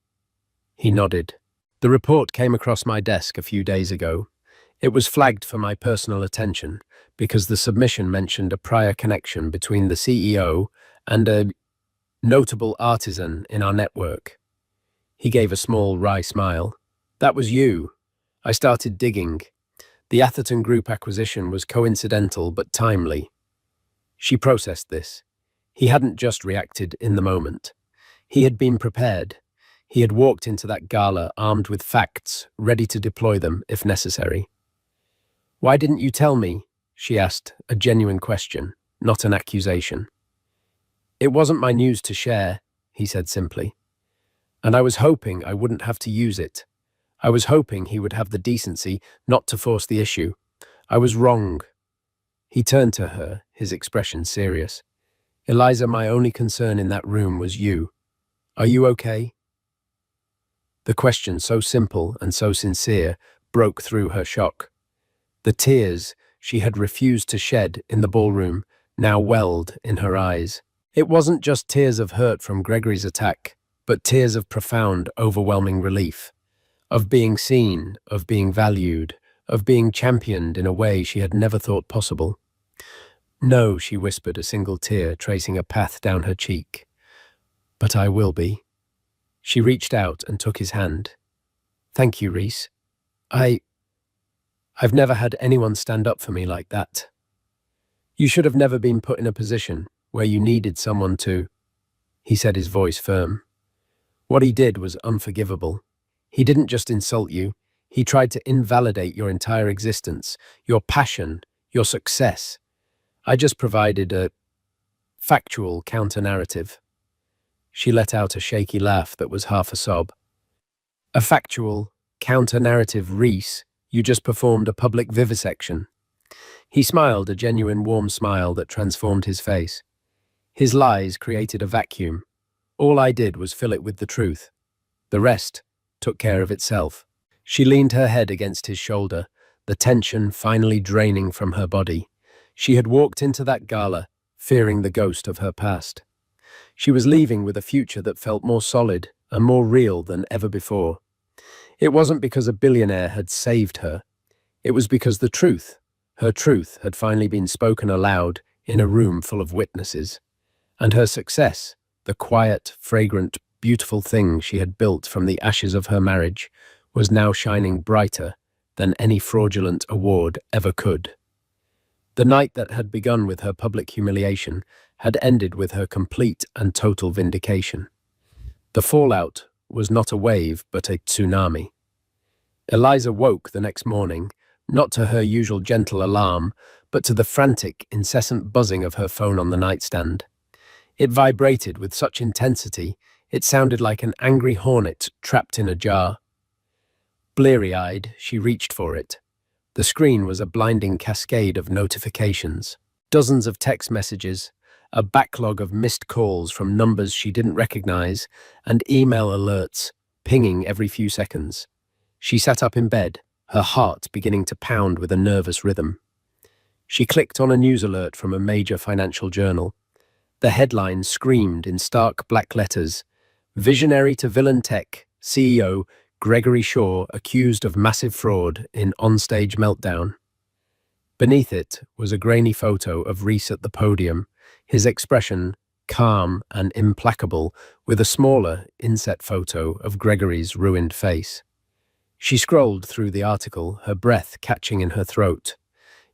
He nodded. "The report came across my desk a few days ago. It was flagged for my personal attention because the submission mentioned a prior connection between the CEO and a notable artisan in our network." He gave a small, wry smile. "That was you. I started digging. The Atherton Group acquisition was coincidental but timely." She processed this. He hadn't just reacted in the moment. He had been prepared. He had walked into that gala armed with facts, ready to deploy them if necessary. "Why didn't you tell me?" she asked, a genuine question, not an accusation. "It wasn't my news to share," he said simply. "And I was hoping I wouldn't have to use it. I was hoping he would have the decency not to force the issue. I was wrong." He turned to her, his expression serious. "Eliza, my only concern in that room was you. Are you okay?" The question, so simple and so sincere, broke through her shock. The tears she had refused to shed in the ballroom now welled in her eyes. It wasn't just tears of hurt from Gregory's attack, but tears of profound, overwhelming relief. Of being seen, of being valued, of being championed in a way she had never thought possible. "No," she whispered, a single tear tracing a path down her cheek. "But I will be." She reached out and took his hand. "Thank you, Reese. I..." I've never had anyone stand up for me like that. You should have never been put in a position where you needed someone to, he said, his voice firm. What he did was unforgivable. He didn't just insult you, he tried to invalidate your entire existence, your passion, your success. I just provided a factual counter-narrative. She let out a shaky laugh that was half a sob. A factual counter-narrative, Reese. You just performed a public vivisection. He smiled, a genuine warm smile that transformed his face. His lies created a vacuum. All I did was fill it with the truth. The rest took care of itself. She leaned her head against his shoulder, the tension finally draining from her body. She had walked into that gala, fearing the ghost of her past. She was leaving with a future that felt more solid and more real than ever before. It wasn't because a billionaire had saved her. It was because her truth, had finally been spoken aloud in a room full of witnesses. And her success, the quiet, fragrant, beautiful thing she had built from the ashes of her marriage, was now shining brighter than any fraudulent award ever could. The night that had begun with her public humiliation had ended with her complete and total vindication. The fallout was not a wave, but a tsunami. Eliza woke the next morning, not to her usual gentle alarm, but to the frantic, incessant buzzing of her phone on the nightstand. It vibrated with such intensity, it sounded like an angry hornet trapped in a jar. Bleary-eyed, she reached for it. The screen was a blinding cascade of notifications. Dozens of text messages, a backlog of missed calls from numbers she didn't recognize, and email alerts pinging every few seconds. She sat up in bed, her heart beginning to pound with a nervous rhythm. She clicked on a news alert from a major financial journal. The headline screamed in stark black letters, "Visionary to villain tech, CEO Gregory Shaw accused of massive fraud in onstage meltdown." Beneath it was a grainy photo of Reese at the podium, his expression calm and implacable, with a smaller, inset photo of Gregory's ruined face. She scrolled through the article, her breath catching in her throat.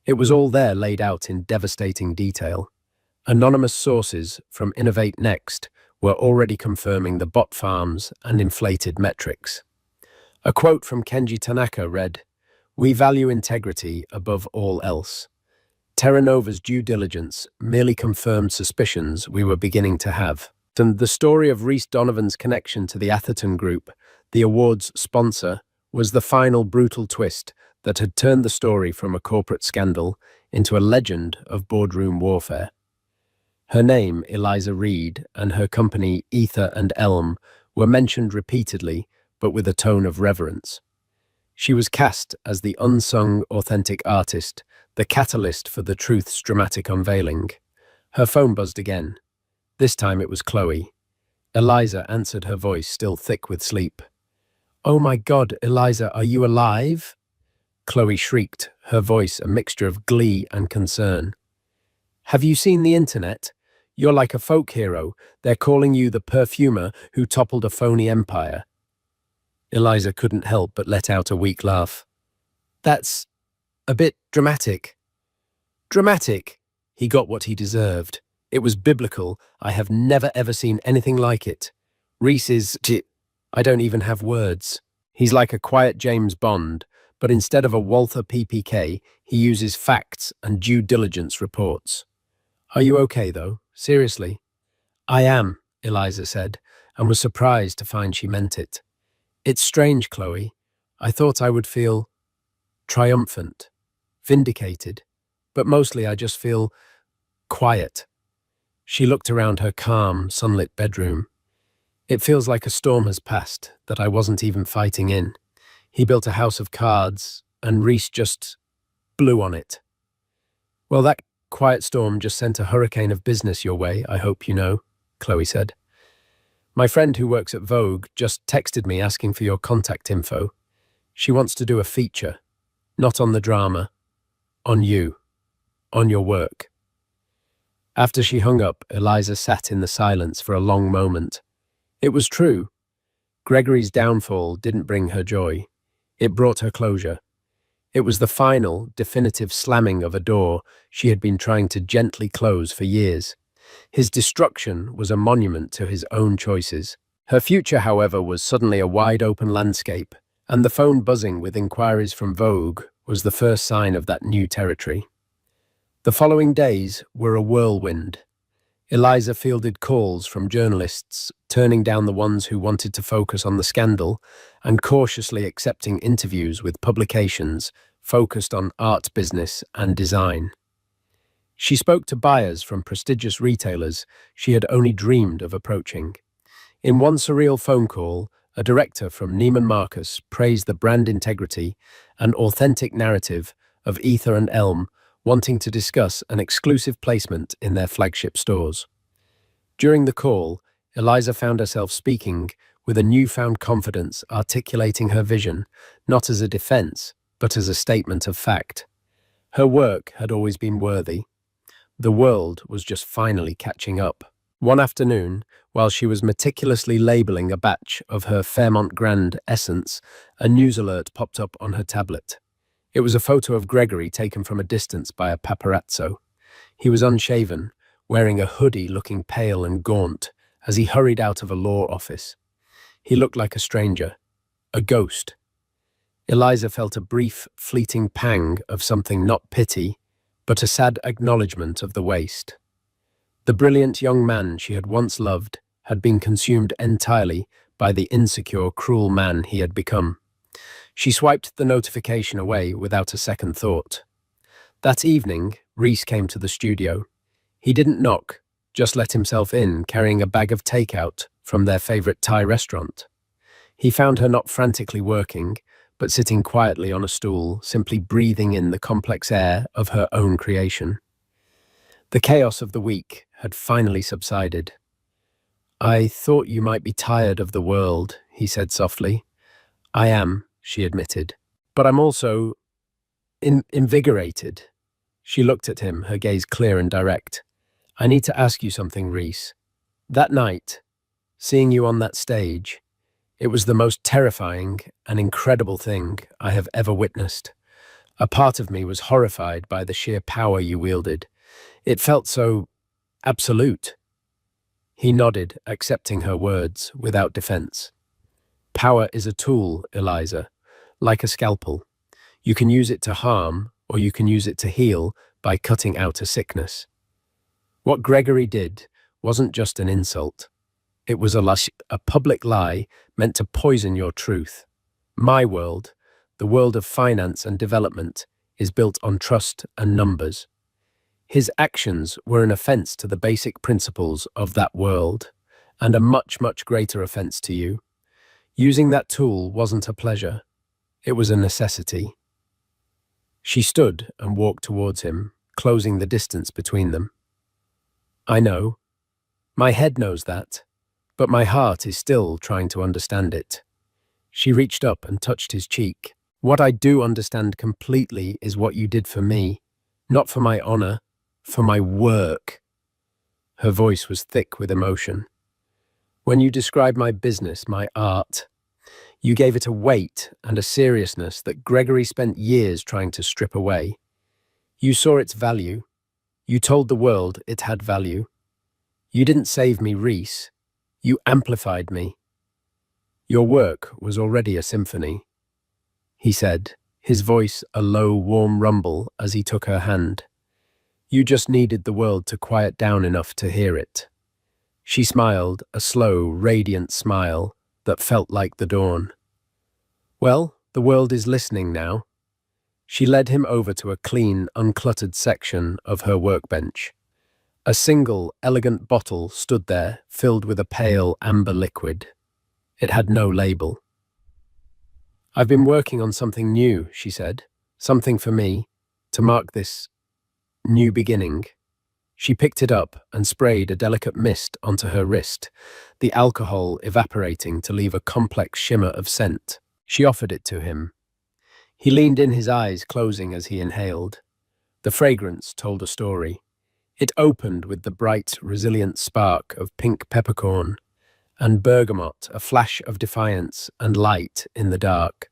It was all there, laid out in devastating detail. Anonymous sources from Innovate Next were already confirming the bot farms and inflated metrics. A quote from Kenji Tanaka read, "We value integrity above all else." Terra Nova's due diligence merely confirmed suspicions we were beginning to have. And the story of Reese Donovan's connection to the Atherton Group, the award's sponsor, was the final brutal twist that had turned the story from a corporate scandal into a legend of boardroom warfare. Her name, Eliza Reed, and her company, Ether and Elm, were mentioned repeatedly, but with a tone of reverence. She was cast as the unsung, authentic artist, the catalyst for the truth's dramatic unveiling. Her phone buzzed again. This time it was Chloe. Eliza answered, her voice still thick with sleep. "Oh my God, Eliza, are you alive?" Chloe shrieked, her voice a mixture of glee and concern. "Have you seen the internet? You're like a folk hero. They're calling you the perfumer who toppled a phony empire." Eliza couldn't help but let out a weak laugh. "That's a bit dramatic." "Dramatic?" He got what he deserved. It was biblical. I have never ever seen anything like it. Reese is... I don't even have words. He's like a quiet James Bond, but instead of a Walther PPK, he uses facts and due diligence reports. "Are you okay, though? Seriously?" "I am," Eliza said, and was surprised to find she meant it. "It's strange, Chloe. I thought I would feel triumphant, vindicated, but mostly I just feel quiet." She looked around her calm, sunlit bedroom. "It feels like a storm has passed that I wasn't even fighting in. He built a house of cards, and Reese just blew on it." "Well, that quiet storm just sent a hurricane of business your way, I hope you know," Chloe said. "My friend who works at Vogue just texted me asking for your contact info. She wants to do a feature, not on the drama, on you, on your work." After she hung up, Eliza sat in the silence for a long moment. It was true. Gregory's downfall didn't bring her joy. It brought her closure. It was the final, definitive slamming of a door she had been trying to gently close for years. His destruction was a monument to his own choices. Her future, however, was suddenly a wide-open landscape, and the phone buzzing with inquiries from Vogue was the first sign of that new territory. The following days were a whirlwind. Eliza fielded calls from journalists, turning down the ones who wanted to focus on the scandal, and cautiously accepting interviews with publications focused on art business and design. She spoke to buyers from prestigious retailers she had only dreamed of approaching. In one surreal phone call, a director from Neiman Marcus praised the brand integrity and authentic narrative of Ether and Elm, wanting to discuss an exclusive placement in their flagship stores. During the call, Eliza found herself speaking with a newfound confidence, articulating her vision, not as a defense, but as a statement of fact. Her work had always been worthy. The world was just finally catching up. One afternoon, while she was meticulously labeling a batch of her Fairmont Grand Essence, a news alert popped up on her tablet. It was a photo of Gregory taken from a distance by a paparazzo. He was unshaven, wearing a hoodie, looking pale and gaunt as he hurried out of a law office. He looked like a stranger, a ghost. Eliza felt a brief, fleeting pang of something not pity, but a sad acknowledgement of the waste. The brilliant young man she had once loved had been consumed entirely by the insecure, cruel man he had become. She swiped the notification away without a second thought. That evening, Reese came to the studio. He didn't knock, just let himself in, carrying a bag of takeout from their favorite Thai restaurant. He found her not frantically working, but sitting quietly on a stool, simply breathing in the complex air of her own creation. The chaos of the week had finally subsided. "I thought you might be tired of the world," he said softly. "I am," she admitted. "But I'm also invigorated." She looked at him, her gaze clear and direct. "I need to ask you something, Reese. That night, seeing you on that stage, it was the most terrifying and incredible thing I have ever witnessed. A part of me was horrified by the sheer power you wielded. It felt so absolute." He nodded, accepting her words without defense. "Power is a tool, Eliza, like a scalpel. You can use it to harm, or you can use it to heal by cutting out a sickness. What Gregory did wasn't just an insult. It was a public lie meant to poison your truth. My world, the world of finance and development, is built on trust and numbers. His actions were an offense to the basic principles of that world, and a much, much greater offense to you. Using that tool wasn't a pleasure. It was a necessity." She stood and walked towards him, closing the distance between them. "I know. My head knows that, but my heart is still trying to understand it." She reached up and touched his cheek. "What I do understand completely is what you did for me, not for my honor, for my work." Her voice was thick with emotion. "When you described my business, my art, you gave it a weight and a seriousness that Gregory spent years trying to strip away. You saw its value. You told the world it had value. You didn't save me, Reese. You amplified me. Your work was already a symphony," he said, his voice a low, warm rumble as he took her hand. "You just needed the world to quiet down enough to hear it." She smiled, a slow, radiant smile that felt like the dawn. "Well, the world is listening now." She led him over to a clean, uncluttered section of her workbench. A single, elegant bottle stood there, filled with a pale, amber liquid. It had no label. "I've been working on something new," she said. "Something for me, to mark this new beginning." She picked it up and sprayed a delicate mist onto her wrist, the alcohol evaporating to leave a complex shimmer of scent. She offered it to him. He leaned in, his eyes closing as he inhaled. The fragrance told a story. It opened with the bright, resilient spark of pink peppercorn, and bergamot, a flash of defiance and light in the dark.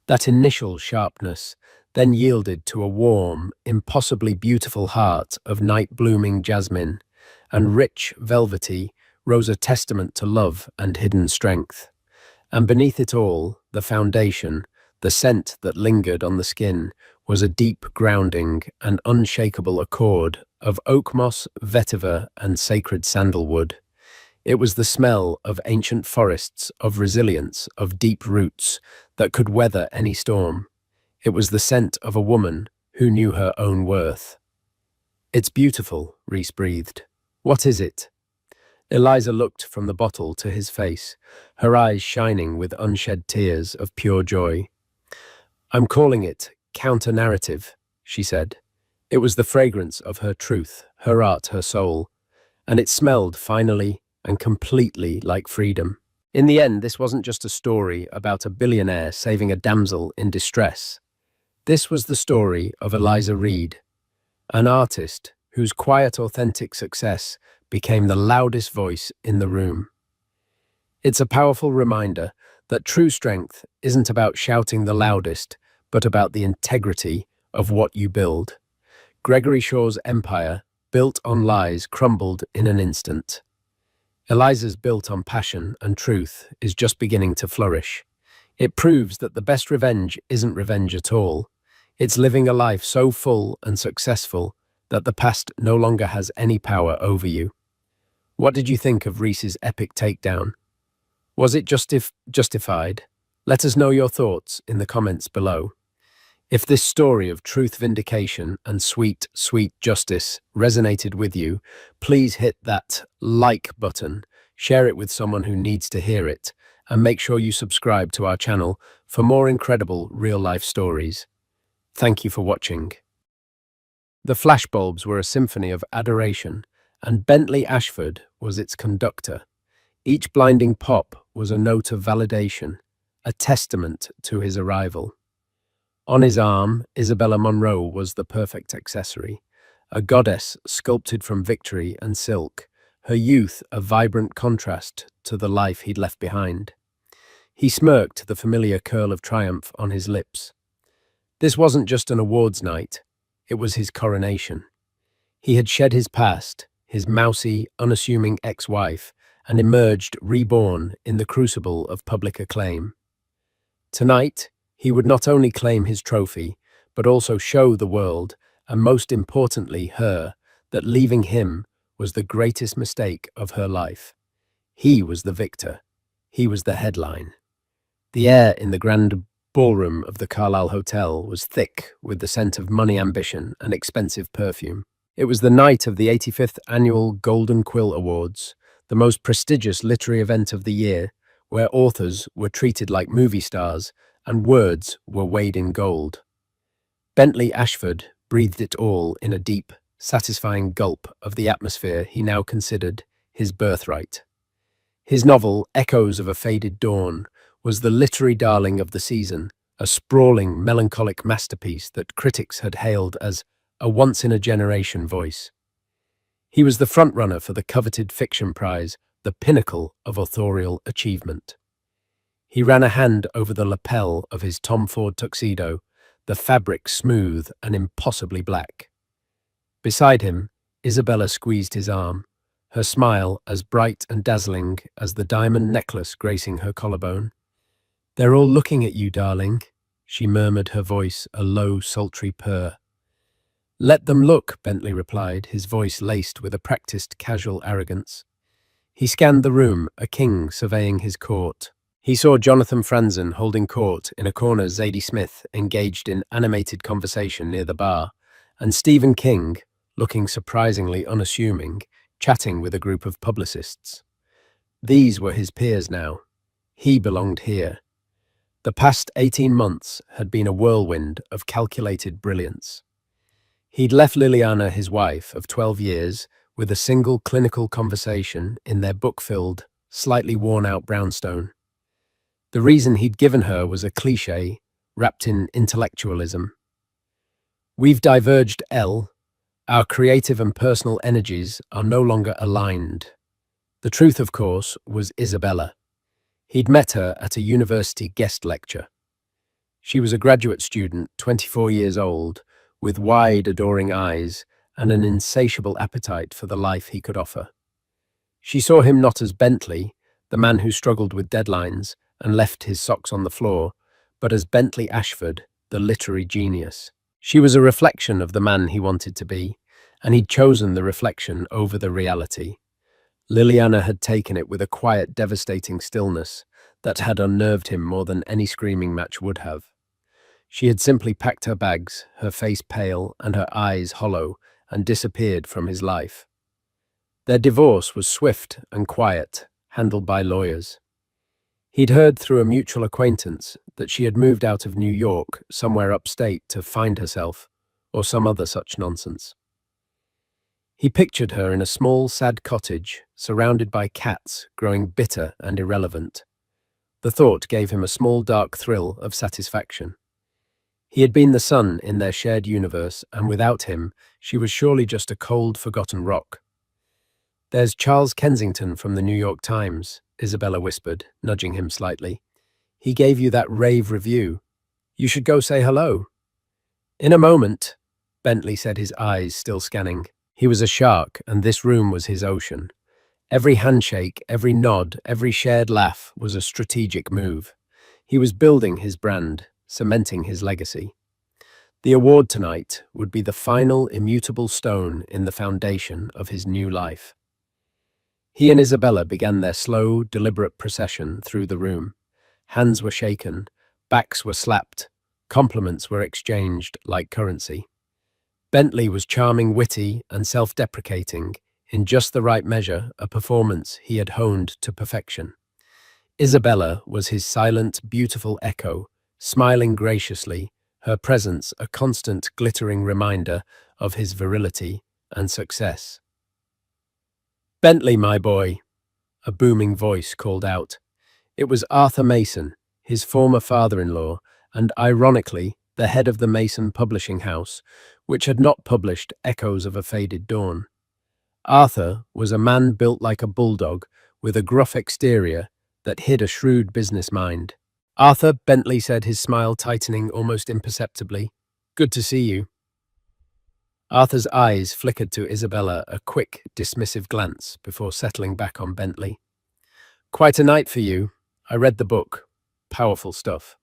That initial sharpness then yielded to a warm, impossibly beautiful heart of night-blooming jasmine, and rich, velvety, rose a testament to love and hidden strength. And beneath it all, the foundation, the scent that lingered on the skin, was a deep grounding and unshakable accord of oak moss, vetiver, and sacred sandalwood. It was the smell of ancient forests, of resilience, of deep roots that could weather any storm. It was the scent of a woman who knew her own worth. "It's beautiful," Reese breathed. "What is it?" Eliza looked from the bottle to his face, her eyes shining with unshed tears of pure joy. "I'm calling it counter-narrative," she said. It was the fragrance of her truth, her art, her soul, and it smelled finally and completely like freedom. In the end, this wasn't just a story about a billionaire saving a damsel in distress. This was the story of Eliza Reid, an artist whose quiet, authentic success became the loudest voice in the room. It's a powerful reminder that true strength isn't about shouting the loudest, but about the integrity of what you build. Gregory Shaw's empire, built on lies, crumbled in an instant. Eliza's built on passion and truth is just beginning to flourish. It proves that the best revenge isn't revenge at all. It's living a life so full and successful that the past no longer has any power over you. What did you think of Reese's epic takedown? Was it justified? Let us know your thoughts in the comments below. If this story of truth, vindication, and sweet, sweet justice resonated with you, please hit that like button, share it with someone who needs to hear it, and make sure you subscribe to our channel for more incredible real-life stories. Thank you for watching. The flashbulbs were a symphony of adoration, and Bentley Ashford was its conductor. Each blinding pop was a note of validation, a testament to his arrival. On his arm, Isabella Monroe was the perfect accessory, a goddess sculpted from victory and silk, her youth a vibrant contrast to the life he'd left behind. He smirked, the familiar curl of triumph on his lips. This wasn't just an awards night, it was his coronation. He had shed his past, his mousy, unassuming ex-wife, and emerged reborn in the crucible of public acclaim. Tonight, he would not only claim his trophy, but also show the world, and most importantly her, that leaving him was the greatest mistake of her life. He was the victor. He was the headline. The air in the grand ballroom of the Carlisle Hotel was thick with the scent of money, ambition, and expensive perfume. It was the night of the 85th Annual Golden Quill Awards, the most prestigious literary event of the year, where authors were treated like movie stars and words were weighed in gold. Bentley Ashford breathed it all in a deep, satisfying gulp of the atmosphere he now considered his birthright. His novel, Echoes of a Faded Dawn, was the literary darling of the season, a sprawling, melancholic masterpiece that critics had hailed as a once-in-a-generation voice. He was the frontrunner for the coveted fiction prize, the pinnacle of authorial achievement. He ran a hand over the lapel of his Tom Ford tuxedo, the fabric smooth and impossibly black. Beside him, Isabella squeezed his arm, her smile as bright and dazzling as the diamond necklace gracing her collarbone. "They're all looking at you, darling," she murmured, her voice a low, sultry purr. "Let them look," Bentley replied, his voice laced with a practiced, casual arrogance. He scanned the room, a king surveying his court. He saw Jonathan Franzen holding court in a corner, Zadie Smith engaged in animated conversation near the bar, and Stephen King, looking surprisingly unassuming, chatting with a group of publicists. These were his peers now. He belonged here. The past 18 months had been a whirlwind of calculated brilliance. He'd left Liliana, his wife of 12 years, with a single clinical conversation in their book-filled, slightly worn-out brownstone. The reason he'd given her was a cliché, wrapped in intellectualism. "We've diverged, Elle. Our creative and personal energies are no longer aligned." The truth, of course, was Isabella. He'd met her at a university guest lecture. She was a graduate student, 24 years old, with wide, adoring eyes and an insatiable appetite for the life he could offer. She saw him not as Bentley, the man who struggled with deadlines and left his socks on the floor, but as Bentley Ashford, the literary genius. She was a reflection of the man he wanted to be, and he'd chosen the reflection over the reality. Liliana had taken it with a quiet, devastating stillness that had unnerved him more than any screaming match would have. She had simply packed her bags, her face pale and her eyes hollow, and disappeared from his life. Their divorce was swift and quiet, handled by lawyers. He'd heard through a mutual acquaintance that she had moved out of New York, somewhere upstate, to find herself, or some other such nonsense. He pictured her in a small, sad cottage, surrounded by cats, growing bitter and irrelevant. The thought gave him a small, dark thrill of satisfaction. He had been the sun in their shared universe, and without him, she was surely just a cold, forgotten rock. "There's Charles Kensington from the New York Times," Isabella whispered, nudging him slightly. "He gave you that rave review. You should go say hello." "In a moment," Bentley said, his eyes still scanning. He was a shark, and this room was his ocean. Every handshake, every nod, every shared laugh was a strategic move. He was building his brand, cementing his legacy. The award tonight would be the final immutable stone in the foundation of his new life. He and Isabella began their slow, deliberate procession through the room. Hands were shaken, backs were slapped, compliments were exchanged like currency. Bentley was charming, witty, and self-deprecating, in just the right measure, a performance he had honed to perfection. Isabella was his silent, beautiful echo, smiling graciously, her presence a constant, glittering reminder of his virility and success. "Bentley, my boy," a booming voice called out. It was Arthur Mason, his former father-in-law, and ironically, the head of the Mason publishing house, which had not published Echoes of a Faded Dawn. Arthur was a man built like a bulldog, with a gruff exterior that hid a shrewd business mind. "Arthur," Bentley said, his smile tightening almost imperceptibly. "Good to see you." Arthur's eyes flickered to Isabella, a quick, dismissive glance before settling back on Bentley. "Quite a night for you. I read the book. Powerful stuff."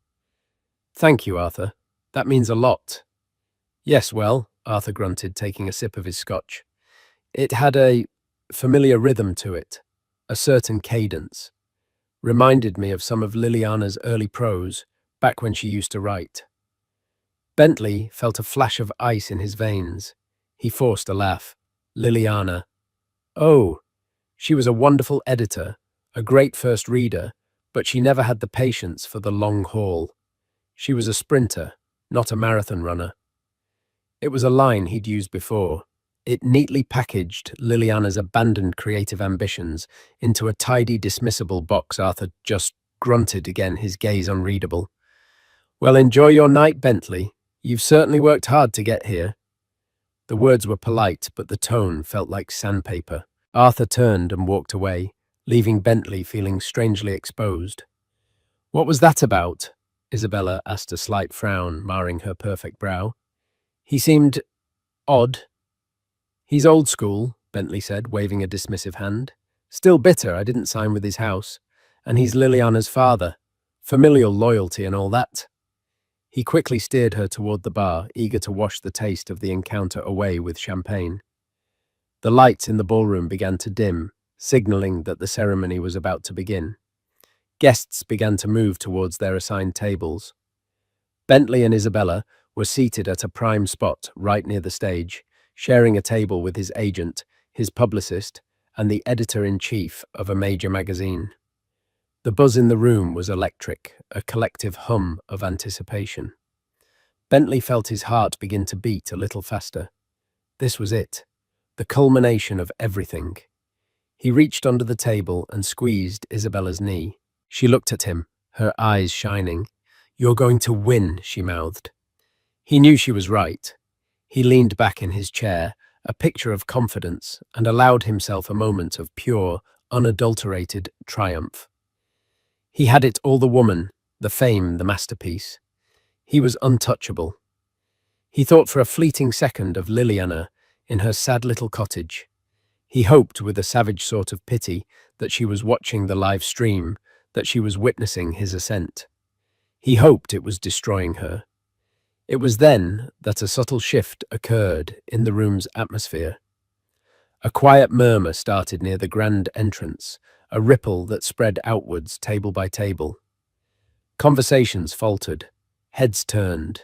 "Thank you, Arthur. That means a lot." "Yes, well," Arthur grunted, taking a sip of his scotch. "It had a familiar rhythm to it, a certain cadence. Reminded me of some of Liliana's early prose, back when she used to write." Bentley felt a flash of ice in his veins. He forced a laugh. "Liliana. Oh, she was a wonderful editor, a great first reader, but she never had the patience for the long haul. She was a sprinter, not a marathon runner." It was a line he'd used before. It neatly packaged Liliana's abandoned creative ambitions into a tidy, dismissible box. Arthur just grunted again, his gaze unreadable. "Well, enjoy your night, Bentley. You've certainly worked hard to get here." The words were polite, but the tone felt like sandpaper. Arthur turned and walked away, leaving Bentley feeling strangely exposed. "What was that about?" Isabella asked, a slight frown marring her perfect brow. "He seemed odd." "He's old school," Bentley said, waving a dismissive hand. "Still bitter I didn't sign with his house. And he's Liliana's father. Familial loyalty and all that." He quickly steered her toward the bar, eager to wash the taste of the encounter away with champagne. The lights in the ballroom began to dim, signaling that the ceremony was about to begin. Guests began to move towards their assigned tables. Bentley and Isabella were seated at a prime spot right near the stage, sharing a table with his agent, his publicist, and the editor-in-chief of a major magazine. The buzz in the room was electric, a collective hum of anticipation. Bentley felt his heart begin to beat a little faster. This was it, the culmination of everything. He reached under the table and squeezed Isabella's knee. She looked at him, her eyes shining. "You're going to win," she mouthed. He knew she was right. He leaned back in his chair, a picture of confidence, and allowed himself a moment of pure, unadulterated triumph. He had it all: the woman, the fame, the masterpiece. He was untouchable. He thought for a fleeting second of Liliana in her sad little cottage. He hoped with a savage sort of pity that she was watching the live stream, that she was witnessing his ascent. He hoped it was destroying her. It was then that a subtle shift occurred in the room's atmosphere. A quiet murmur started near the grand entrance, a ripple that spread outwards table by table. Conversations faltered, heads turned.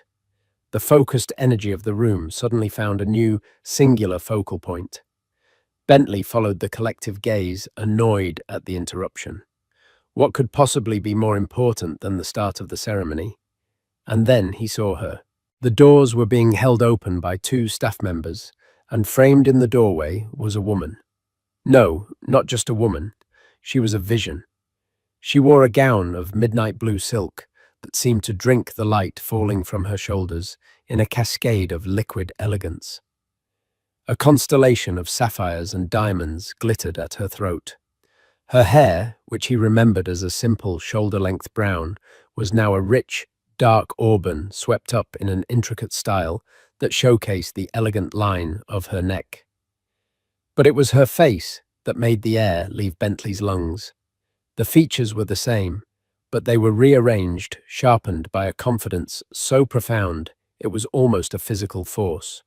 The focused energy of the room suddenly found a new, singular focal point. Bentley followed the collective gaze, annoyed at the interruption. What could possibly be more important than the start of the ceremony? And then he saw her. The doors were being held open by two staff members, and framed in the doorway was a woman. No, not just a woman. She was a vision. She wore a gown of midnight blue silk that seemed to drink the light falling from her shoulders in a cascade of liquid elegance. A constellation of sapphires and diamonds glittered at her throat. Her hair, which he remembered as a simple shoulder-length brown, was now a rich, dark auburn swept up in an intricate style that showcased the elegant line of her neck. But it was her face that made the air leave Bentley's lungs. The features were the same, but they were rearranged, sharpened by a confidence so profound it was almost a physical force.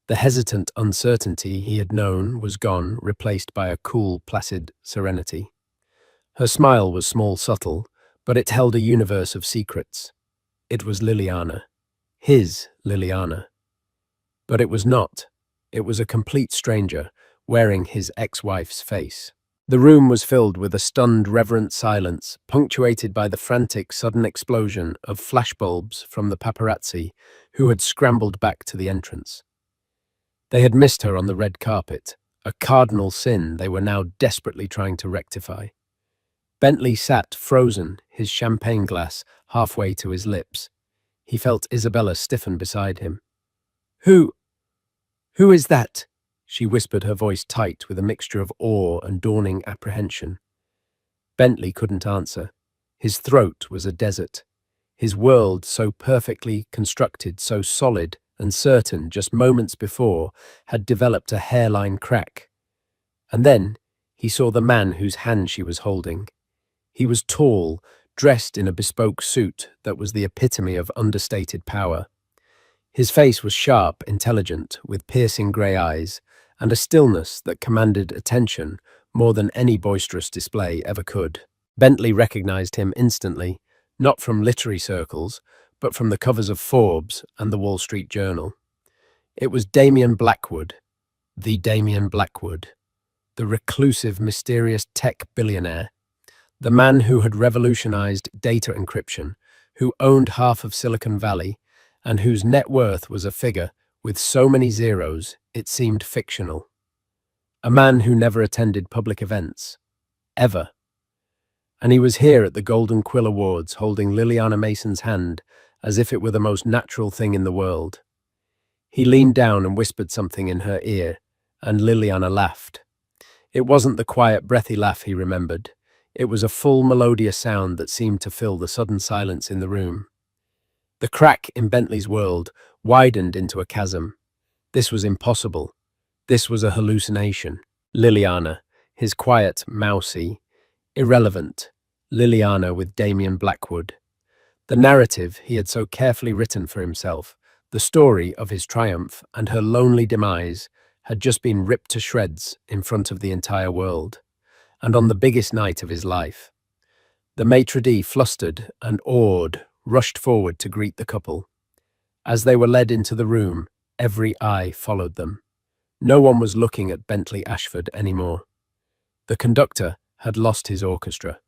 The hesitant uncertainty he had known was gone, replaced by a cool, placid serenity. Her smile was small, subtle, but it held a universe of secrets. It was Liliana. His Liliana. But it was not. It was a complete stranger, wearing his ex-wife's face. The room was filled with a stunned, reverent silence, punctuated by the frantic, sudden explosion of flashbulbs from the paparazzi who had scrambled back to the entrance. They had missed her on the red carpet, a cardinal sin they were now desperately trying to rectify. Bentley sat frozen, his champagne glass halfway to his lips. He felt Isabella stiffen beside him. Who is that?" she whispered, her voice tight with a mixture of awe and dawning apprehension. Bentley couldn't answer. His throat was a desert. His world, so perfectly constructed, so solid and certain just moments before, had developed a hairline crack. And then he saw the man whose hand she was holding. He was tall, dressed in a bespoke suit that was the epitome of understated power. His face was sharp, intelligent, with piercing grey eyes, and a stillness that commanded attention more than any boisterous display ever could. Bentley recognized him instantly, not from literary circles, but from the covers of Forbes and the Wall Street Journal. It was Damien Blackwood, the Damien Blackwood, the reclusive, mysterious tech billionaire, the man who had revolutionized data encryption, who owned half of Silicon Valley, and whose net worth was a figure with so many zeros it seemed fictional. A man who never attended public events. Ever. And he was here at the Golden Quill Awards holding Liliana Mason's hand as if it were the most natural thing in the world. He leaned down and whispered something in her ear, and Liliana laughed. It wasn't the quiet, breathy laugh he remembered. It was a full, melodious sound that seemed to fill the sudden silence in the room. The crack in Bentley's world widened into a chasm. This was impossible. This was a hallucination. Liliana, his quiet, mousy, irrelevant Liliana with Damien Blackwood. The narrative he had so carefully written for himself, the story of his triumph and her lonely demise, had just been ripped to shreds in front of the entire world, and on the biggest night of his life. The maitre d', flustered and awed, rushed forward to greet the couple. As they were led into the room, every eye followed them. No one was looking at Bentley Ashford anymore. The conductor had lost his orchestra.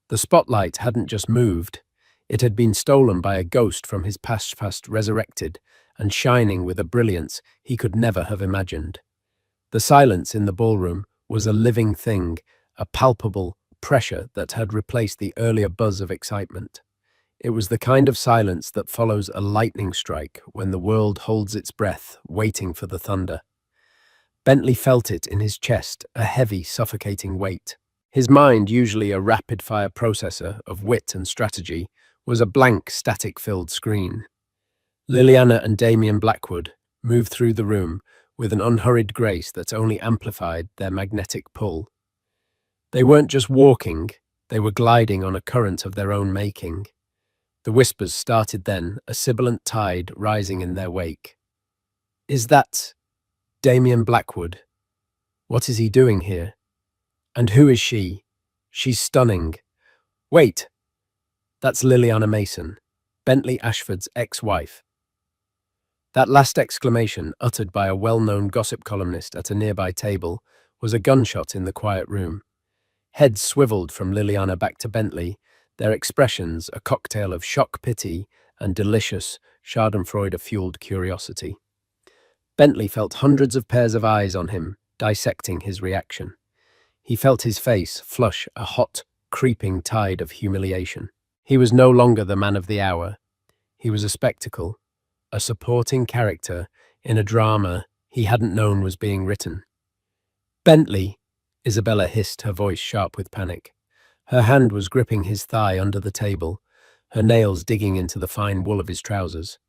The spotlight hadn't just moved. It had been stolen by a ghost from his past resurrected and shining with a brilliance he could never have imagined. The silence in the ballroom was a living thing, a palpable pressure that had replaced the earlier buzz of excitement. It was the kind of silence that follows a lightning strike when the world holds its breath, waiting for the thunder. Bentley felt it in his chest, a heavy, suffocating weight. His mind, usually a rapid-fire processor of wit and strategy, was a blank, static-filled screen. Liliana and Damien Blackwood moved through the room with an unhurried grace that only amplified their magnetic pull. They weren't just walking, they were gliding on a current of their own making. The whispers started then, a sibilant tide rising in their wake. "Is that Damien Blackwood? What is he doing here? And who is she? She's stunning. Wait, that's Liliana Mason, Bentley Ashford's ex-wife." That last exclamation, uttered by a well-known gossip columnist at a nearby table, was a gunshot in the quiet room. Heads swiveled from Liliana back to Bentley, their expressions a cocktail of shock, pity, and delicious Schadenfreude-fueled curiosity. Bentley felt hundreds of pairs of eyes on him, dissecting his reaction. He felt his face flush a hot, creeping tide of humiliation. He was no longer the man of the hour. He was a spectacle, a supporting character in a drama he hadn't known was being written. "Bentley," Isabella hissed, her voice sharp with panic. Her hand was gripping his thigh under the table, her nails digging into the fine wool of his trousers.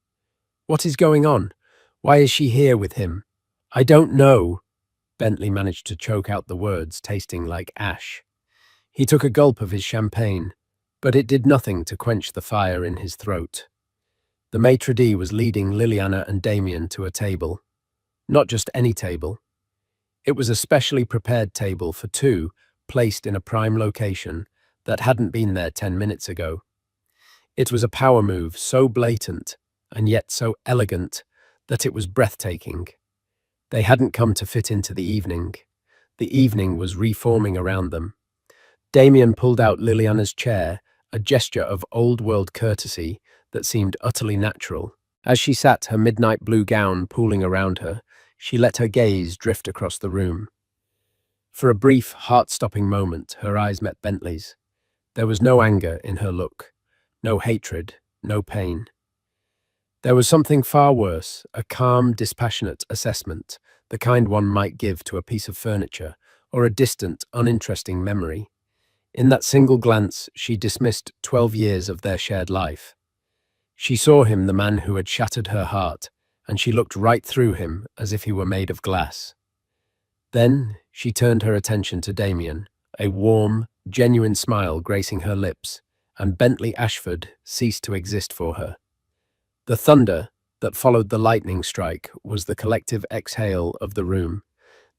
"What is going on? Why is she here with him?" "I don't know." Bentley managed to choke out the words, tasting like ash. He took a gulp of his champagne, but it did nothing to quench the fire in his throat. The maitre d' was leading Liliana and Damien to a table. Not just any table. It was a specially prepared table for two, placed in a prime location that hadn't been there 10 minutes ago. It was a power move so blatant and yet so elegant that it was breathtaking. They hadn't come to fit into the evening. The evening was reforming around them. Damien pulled out Liliana's chair, a gesture of old-world courtesy that seemed utterly natural. As she sat, her midnight blue gown pooling around her, she let her gaze drift across the room. For a brief, heart-stopping moment, her eyes met Bentley's. There was no anger in her look, no hatred, no pain. There was something far worse, a calm, dispassionate assessment, the kind one might give to a piece of furniture or a distant, uninteresting memory. In that single glance, she dismissed 12 years of their shared life. She saw him, the man who had shattered her heart, and she looked right through him as if he were made of glass. Then she turned her attention to Damien, a warm, genuine smile gracing her lips, and Bentley Ashford ceased to exist for her. The thunder that followed the lightning strike was the collective exhale of the room,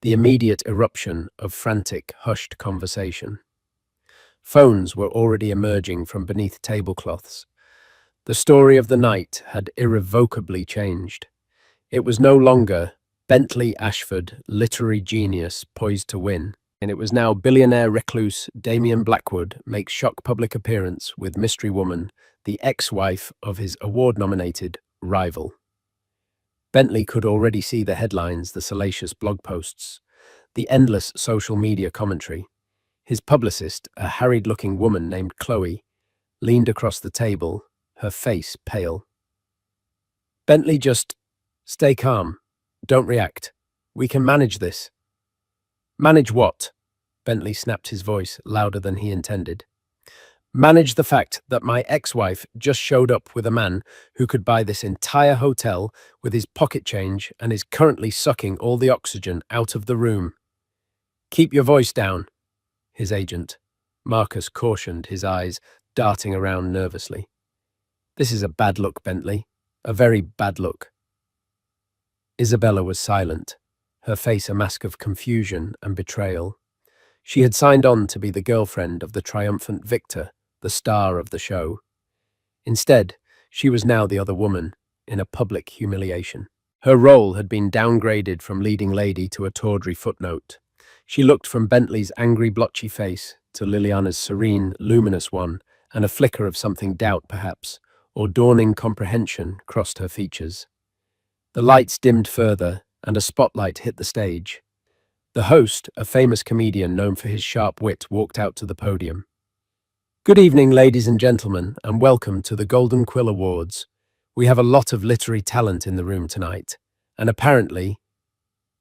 the immediate eruption of frantic, hushed conversation. Phones were already emerging from beneath tablecloths. The story of the night had irrevocably changed. It was no longer Bentley Ashford, literary genius poised to win, and it was now billionaire recluse Damien Blackwood makes shock public appearance with mystery woman, the ex-wife of his award-nominated rival. Bentley could already see the headlines, the salacious blog posts, the endless social media commentary. His publicist, a harried-looking woman named Chloe, leaned across the table, her face pale. "Bentley, just stay calm. Don't react. We can manage this." "Manage what?" Bentley snapped, his voice louder than he intended. "Manage the fact that my ex-wife just showed up with a man who could buy this entire hotel with his pocket change and is currently sucking all the oxygen out of the room." "Keep your voice down," his agent, Marcus, cautioned, his eyes darting around nervously. "This is a bad look, Bentley. A very bad look." Isabella was silent, her face a mask of confusion and betrayal. She had signed on to be the girlfriend of the triumphant victor, the star of the show. Instead, she was now the other woman, in a public humiliation. Her role had been downgraded from leading lady to a tawdry footnote. She looked from Bentley's angry, blotchy face to Liliana's serene, luminous one, and a flicker of something doubt, perhaps, or dawning comprehension crossed her features. The lights dimmed further, and a spotlight hit the stage. The host, a famous comedian known for his sharp wit, walked out to the podium. "Good evening, ladies and gentlemen, and welcome to the Golden Quill Awards. We have a lot of literary talent in the room tonight, and apparently—"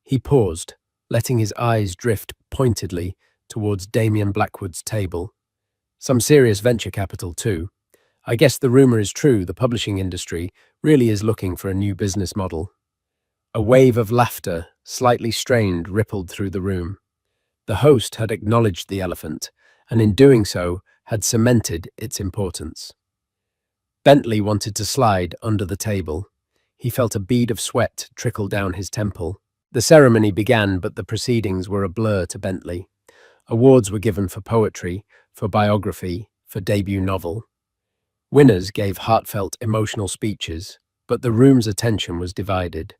He paused, letting his eyes drift pointedly towards Damien Blackwood's table. Some serious venture capital, too. I guess the rumor is true. The publishing industry really is looking for a new business model. A wave of laughter, slightly strained, rippled through the room. The host had acknowledged the elephant, and in doing so, had cemented its importance. Bentley wanted to slide under the table. He felt a bead of sweat trickle down his temple. The ceremony began, but the proceedings were a blur to Bentley. Awards were given for poetry, for biography, for debut novel. Winners gave heartfelt, emotional speeches, but the room's attention was divided.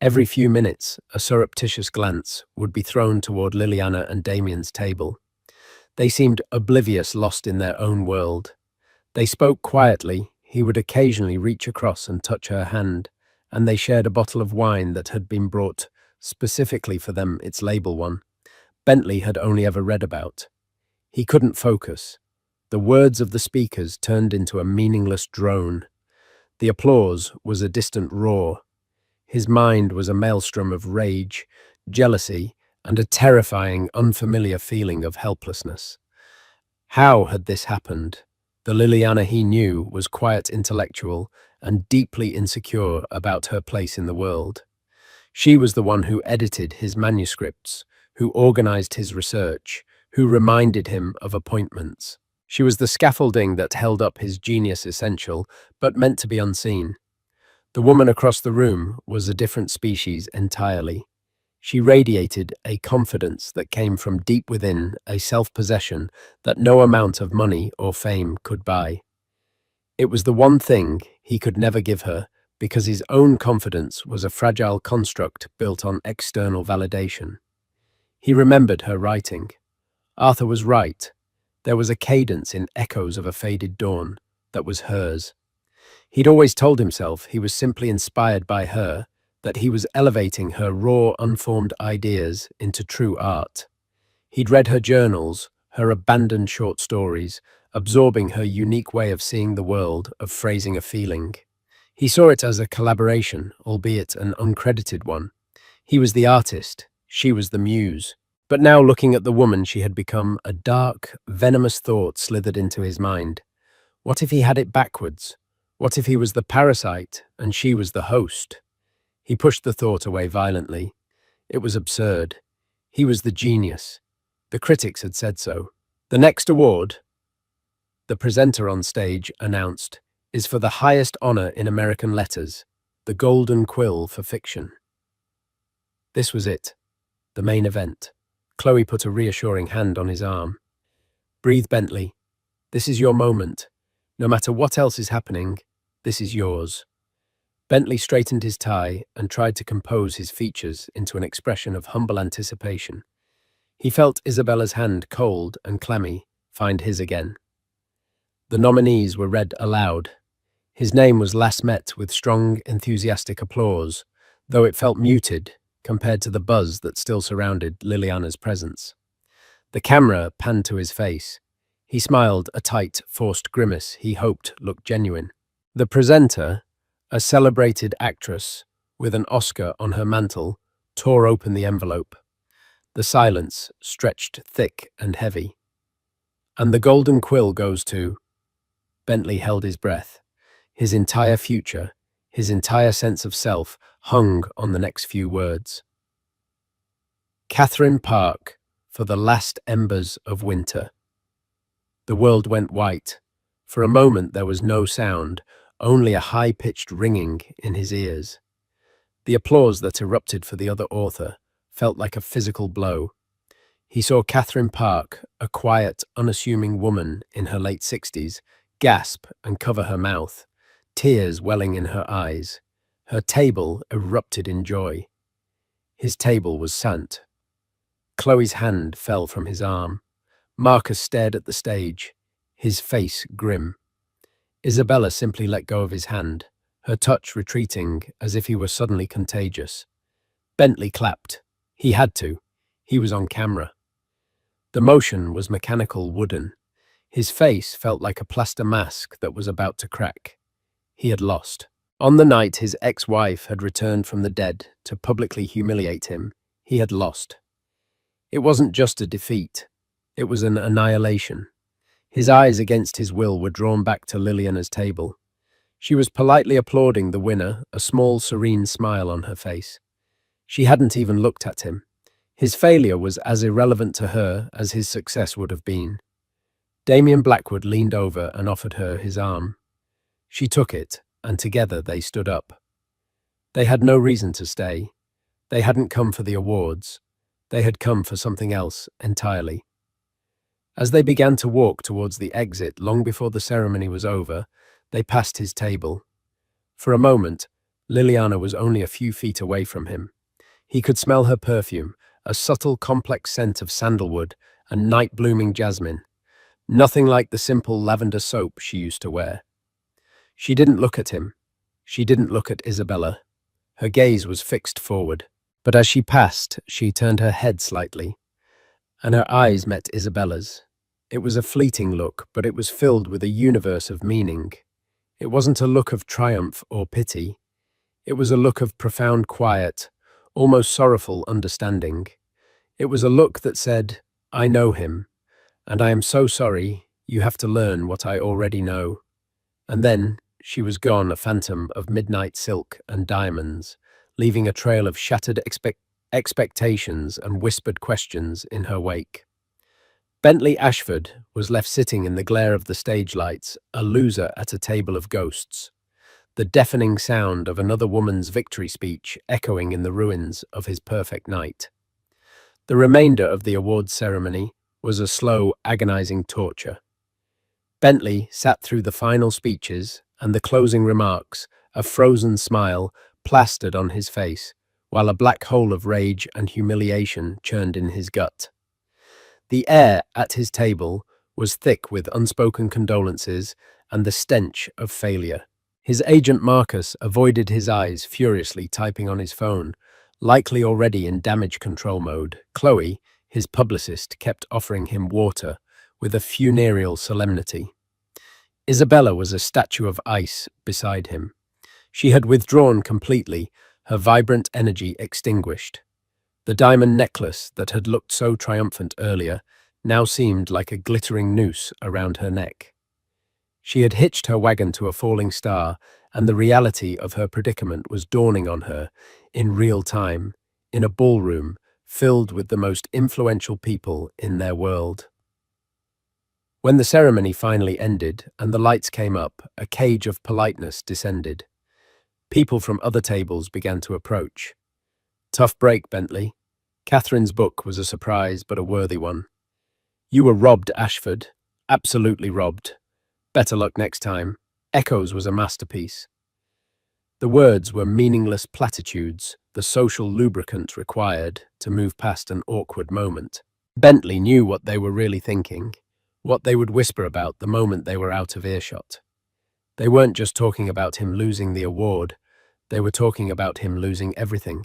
Every few minutes, a surreptitious glance would be thrown toward Liliana and Damien's table. They seemed oblivious, lost in their own world. They spoke quietly. He would occasionally reach across and touch her hand, and they shared a bottle of wine that had been brought specifically for them, its label one. Bentley had only ever read about. He couldn't focus. The words of the speakers turned into a meaningless drone. The applause was a distant roar. His mind was a maelstrom of rage, jealousy, and a terrifying, unfamiliar feeling of helplessness. How had this happened? The Liliana he knew was quiet, intellectual, and deeply insecure about her place in the world. She was the one who edited his manuscripts, who organized his research, who reminded him of appointments. She was the scaffolding that held up his genius, essential, but meant to be unseen. The woman across the room was a different species entirely. She radiated a confidence that came from deep within, a self-possession that no amount of money or fame could buy. It was the one thing he could never give her, because his own confidence was a fragile construct built on external validation. He remembered her writing. Arthur was right. There was a cadence in Echoes of a Faded Dawn that was hers. He'd always told himself he was simply inspired by her, that he was elevating her raw, unformed ideas into true art. He'd read her journals, her abandoned short stories, absorbing her unique way of seeing the world, of phrasing a feeling. He saw it as a collaboration, albeit an uncredited one. He was the artist, she was the muse. But now, looking at the woman she had become, a dark, venomous thought slithered into his mind. What if he had it backwards? What if he was the parasite and she was the host? He pushed the thought away violently. It was absurd. He was the genius. The critics had said so. The next award, the presenter on stage announced, is for the highest honor in American letters, the Golden Quill for fiction. This was it, the main event. Chloe put a reassuring hand on his arm. Breathe, Bentley. This is your moment. No matter what else is happening, this is yours. Bentley straightened his tie and tried to compose his features into an expression of humble anticipation. He felt Isabella's hand, cold and clammy, find his again. The nominees were read aloud. His name was last met with strong, enthusiastic applause, though it felt muted compared to the buzz that still surrounded Liliana's presence. The camera panned to his face. He smiled, a tight, forced grimace he hoped looked genuine. The presenter, a celebrated actress with an Oscar on her mantle, tore open the envelope. The silence stretched thick and heavy. And the Golden Quill goes to... Bentley held his breath. His entire future, his entire sense of self, hung on the next few words. Catherine Park, for the last embers of winter. The world went white. For a moment there was no sound, only a high-pitched ringing in his ears. The applause that erupted for the other author felt like a physical blow. He saw Catherine Park, a quiet, unassuming woman in her late 60s, gasp and cover her mouth, tears welling in her eyes. Her table erupted in joy. His table was Sant. Chloe's hand fell from his arm. Marcus stared at the stage, his face grim. Isabella simply let go of his hand, her touch retreating as if he were suddenly contagious. Bentley clapped. He had to. He was on camera. The motion was mechanical, wooden. His face felt like a plaster mask that was about to crack. He had lost. On the night his ex-wife had returned from the dead to publicly humiliate him, he had lost. It wasn't just a defeat. It was an annihilation. His eyes against his will were drawn back to Liliana's table. She was politely applauding the winner, a small, serene smile on her face. She hadn't even looked at him. His failure was as irrelevant to her as his success would have been. Damien Blackwood leaned over and offered her his arm. She took it, and together they stood up. They had no reason to stay. They hadn't come for the awards. They had come for something else entirely. As they began to walk towards the exit long before the ceremony was over, they passed his table. For a moment, Liliana was only a few feet away from him. He could smell her perfume, a subtle, complex scent of sandalwood and night-blooming jasmine. Nothing like the simple lavender soap she used to wear. She didn't look at him. She didn't look at Isabella. Her gaze was fixed forward. But as she passed, she turned her head slightly, and her eyes met Isabella's. It was a fleeting look, but it was filled with a universe of meaning. It wasn't a look of triumph or pity. It was a look of profound quiet, almost sorrowful understanding. It was a look that said, "I know him, and I am so sorry, you have to learn what I already know." And then she was gone, a phantom of midnight silk and diamonds, leaving a trail of shattered expectations and whispered questions in her wake. Bentley Ashford was left sitting in the glare of the stage lights, a loser at a table of ghosts, the deafening sound of another woman's victory speech echoing in the ruins of his perfect night. The remainder of the awards ceremony was a slow, agonizing torture. Bentley sat through the final speeches and the closing remarks, a frozen smile plastered on his face, while a black hole of rage and humiliation churned in his gut. The air at his table was thick with unspoken condolences and the stench of failure. His agent Marcus avoided his eyes, furiously typing on his phone, likely already in damage control mode. Chloe, his publicist, kept offering him water with a funereal solemnity. Isabella was a statue of ice beside him. She had withdrawn completely, her vibrant energy extinguished. The diamond necklace that had looked so triumphant earlier now seemed like a glittering noose around her neck. She had hitched her wagon to a falling star, and the reality of her predicament was dawning on her in real time, in a ballroom filled with the most influential people in their world. When the ceremony finally ended and the lights came up, a cage of politeness descended. People from other tables began to approach. "Tough break, Bentley. Catherine's book was a surprise, but a worthy one. You were robbed, Ashford. Absolutely robbed. Better luck next time. Echoes was a masterpiece." The words were meaningless platitudes, the social lubricant required to move past an awkward moment. Bentley knew what they were really thinking, what they would whisper about the moment they were out of earshot. They weren't just talking about him losing the award, they were talking about him losing everything.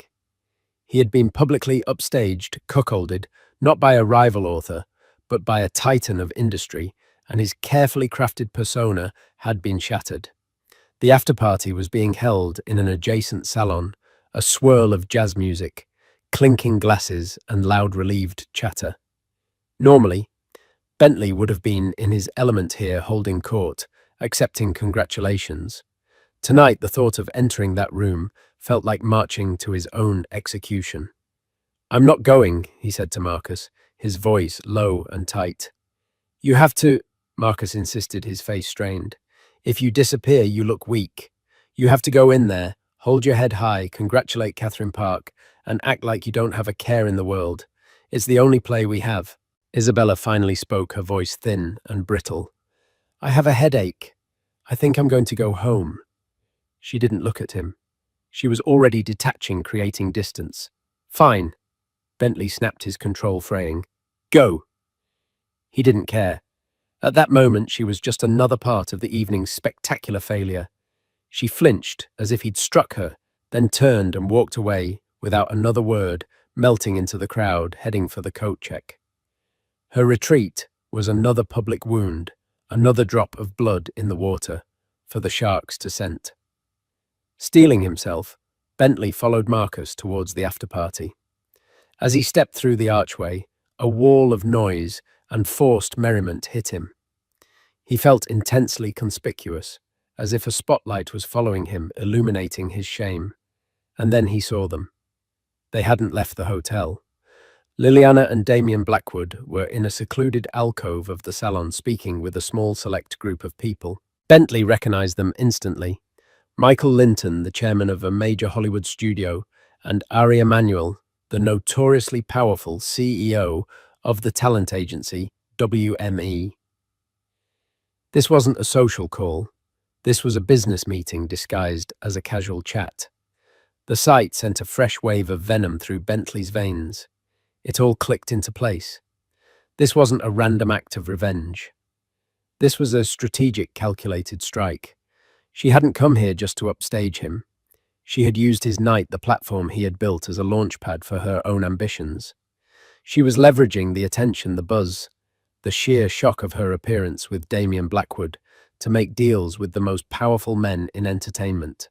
He had been publicly upstaged, cuckolded, not by a rival author, but by a titan of industry, and his carefully crafted persona had been shattered. The after-party was being held in an adjacent salon, a swirl of jazz music, clinking glasses and loud relieved chatter. Normally, Bentley would have been in his element here holding court, accepting congratulations. Tonight, the thought of entering that room felt like marching to his own execution. "I'm not going," he said to Marcus, his voice low and tight. "You have to," Marcus insisted, his face strained. "If you disappear, you look weak. You have to go in there, hold your head high, congratulate Catherine Park, and act like you don't have a care in the world. It's the only play we have." Isabella finally spoke, her voice thin and brittle. "I have a headache. I think I'm going to go home." She didn't look at him. She was already detaching, creating distance. "Fine." Bentley snapped his control, fraying. "Go." He didn't care. At that moment, she was just another part of the evening's spectacular failure. She flinched as if he'd struck her, then turned and walked away without another word, melting into the crowd, heading for the coat check. Her retreat was another public wound, another drop of blood in the water, for the sharks to scent. Steeling himself, Bentley followed Marcus towards the after-party. As he stepped through the archway, a wall of noise and forced merriment hit him. He felt intensely conspicuous, as if a spotlight was following him, illuminating his shame. And then he saw them. They hadn't left the hotel. Liliana and Damien Blackwood were in a secluded alcove of the salon speaking with a small select group of people. Bentley recognized them instantly. Michael Linton, the chairman of a major Hollywood studio, and Ari Emanuel, the notoriously powerful CEO of the talent agency WME. This wasn't a social call. This was a business meeting disguised as a casual chat. The sight sent a fresh wave of venom through Bentley's veins. It all clicked into place. This wasn't a random act of revenge. This was a strategic, calculated strike. She hadn't come here just to upstage him. She had used his night, the platform he had built, as a launchpad for her own ambitions. She was leveraging the attention, the buzz, the sheer shock of her appearance with Damien Blackwood to make deals with the most powerful men in entertainment.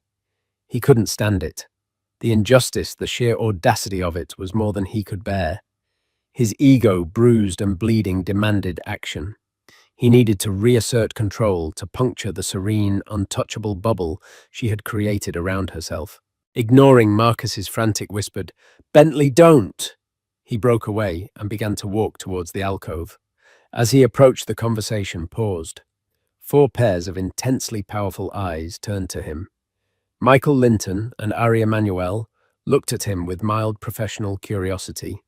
He couldn't stand it. The injustice, the sheer audacity of it was more than he could bear. His ego, bruised and bleeding, demanded action. He needed to reassert control, to puncture the serene, untouchable bubble she had created around herself. Ignoring Marcus's frantic whispered, "Bentley, don't!" He broke away and began to walk towards the alcove. As he approached, the conversation paused. 4 pairs of intensely powerful eyes turned to him. Michael Linton and Ari Emanuel looked at him with mild professional curiosity.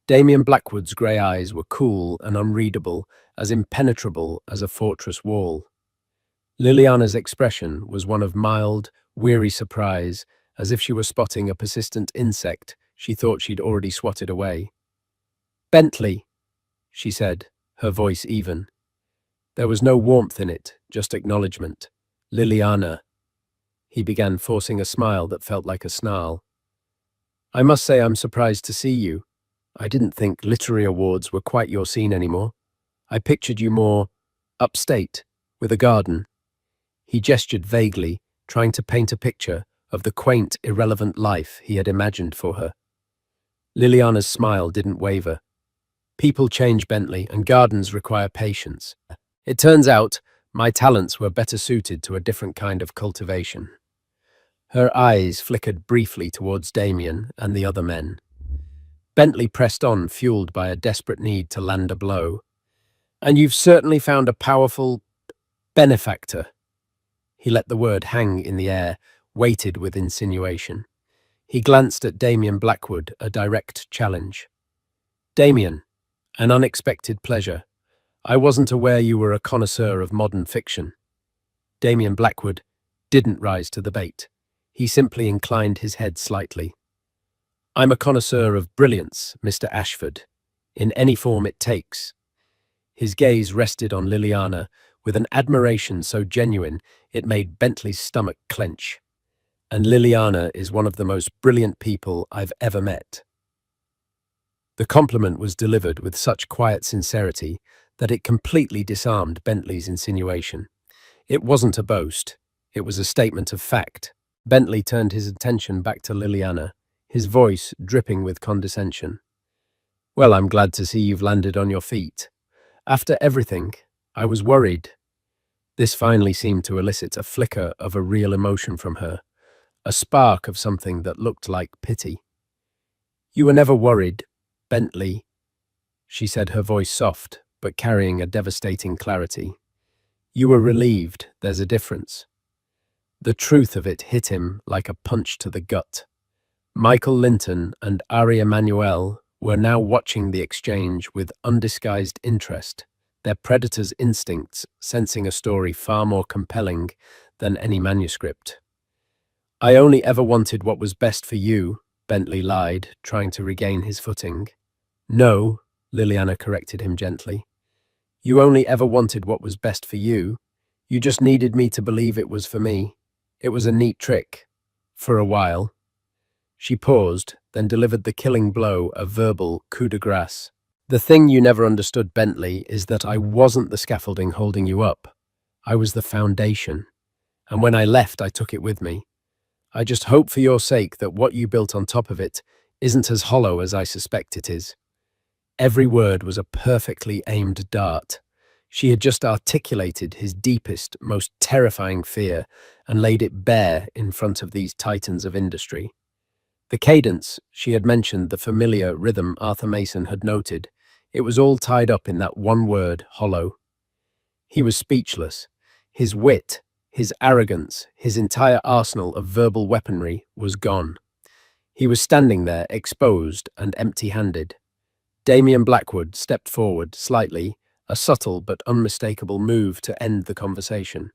Damien Blackwood's grey eyes were cool and unreadable, as impenetrable as a fortress wall. Liliana's expression was one of mild, weary surprise, as if she were spotting a persistent insect she thought she'd already swatted away. "Bentley," she said, her voice even. There was no warmth in it, just acknowledgement. "Liliana." He began, forcing a smile that felt like a snarl. "I must say I'm surprised to see you. I didn't think literary awards were quite your scene anymore. I pictured you more upstate, with a garden." He gestured vaguely, trying to paint a picture of the quaint, irrelevant life he had imagined for her. Liliana's smile didn't waver. "People change, Bentley, and gardens require patience. It turns out my talents were better suited to a different kind of cultivation." Her eyes flickered briefly towards Damien and the other men. Bentley pressed on, fueled by a desperate need to land a blow. "And you've certainly found a powerful benefactor." He let the word hang in the air, weighted with insinuation. He glanced at Damien Blackwood, a direct challenge. "Damien, an unexpected pleasure. I wasn't aware you were a connoisseur of modern fiction." Damien Blackwood didn't rise to the bait. He simply inclined his head slightly. "I'm a connoisseur of brilliance, Mr. Ashford, in any form it takes." His gaze rested on Liliana with an admiration so genuine it made Bentley's stomach clench. "And Liliana is one of the most brilliant people I've ever met." The compliment was delivered with such quiet sincerity that it completely disarmed Bentley's insinuation. It wasn't a boast, it was a statement of fact. Bentley turned his attention back to Liliana, his voice dripping with condescension. "Well, I'm glad to see you've landed on your feet. After everything, I was worried." This finally seemed to elicit a flicker of a real emotion from her, a spark of something that looked like pity. "You were never worried, Bentley," she said, her voice soft, but carrying a devastating clarity. "You were relieved, there's a difference." The truth of it hit him like a punch to the gut. Michael Linton and Ari Emanuel were now watching the exchange with undisguised interest, their predator's instincts sensing a story far more compelling than any manuscript. "I only ever wanted what was best for you," Bentley lied, trying to regain his footing. "No," Liliana corrected him gently. "You only ever wanted what was best for you. You just needed me to believe it was for me. It was a neat trick. For a while." She paused, then delivered the killing blow, a verbal coup de grace. "The thing you never understood, Bentley, is that I wasn't the scaffolding holding you up. I was the foundation. And when I left, I took it with me. I just hope for your sake that what you built on top of it isn't as hollow as I suspect it is." Every word was a perfectly aimed dart. She had just articulated his deepest, most terrifying fear and laid it bare in front of these titans of industry. The cadence, she had mentioned the familiar rhythm Arthur Mason had noted. It was all tied up in that one word, hollow. He was speechless. His wit, his arrogance, his entire arsenal of verbal weaponry was gone. He was standing there, exposed and empty-handed. Damien Blackwood stepped forward slightly, a subtle but unmistakable move to end the conversation.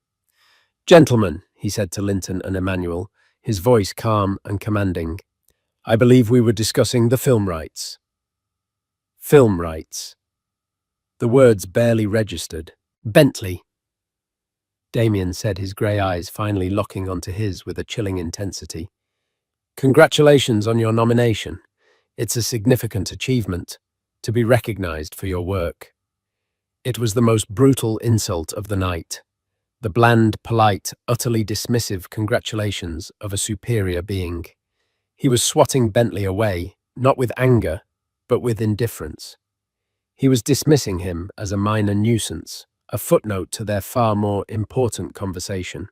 "Gentlemen," he said to Linton and Emmanuel, his voice calm and commanding, "I believe we were discussing the film rights." Film rights. The words barely registered. "Bentley," Damien said, his grey eyes finally locking onto his with a chilling intensity. "Congratulations on your nomination. It's a significant achievement, to be recognized for your work." It was the most brutal insult of the night. The bland, polite, utterly dismissive congratulations of a superior being. He was swatting Bentley away, not with anger, but with indifference. He was dismissing him as a minor nuisance, a footnote to their far more important conversation.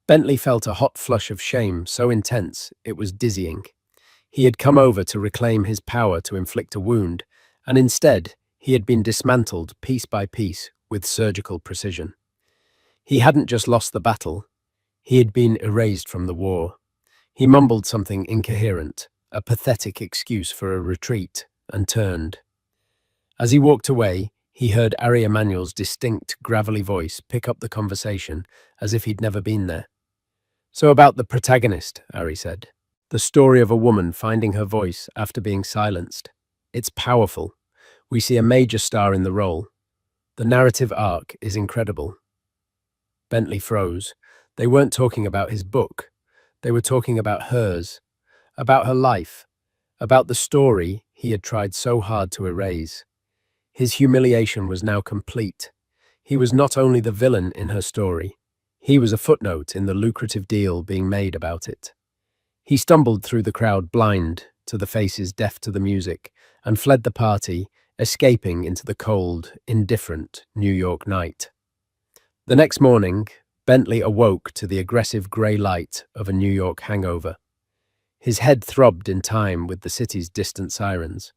Bentley felt a hot flush of shame so intense it was dizzying. He had come over to reclaim his power to inflict a wound, and instead he had been dismantled piece by piece with surgical precision. He hadn't just lost the battle, he had been erased from the war. He mumbled something incoherent, a pathetic excuse for a retreat, and turned. As he walked away, he heard Ari Emanuel's distinct, gravelly voice pick up the conversation as if he'd never been there. "So about the protagonist," Ari said. "The story of a woman finding her voice after being silenced. It's powerful. We see a major star in the role. The narrative arc is incredible." Bentley froze. They weren't talking about his book. They were talking about hers, about her life, about the story he had tried so hard to erase. His humiliation was now complete. He was not only the villain in her story, he was a footnote in the lucrative deal being made about it. He stumbled through the crowd blind to the faces deaf to the music and fled the party, escaping into the cold, indifferent New York night. The next morning, Bentley awoke to the aggressive grey light of a New York hangover. His head throbbed in time with the city's distant sirens.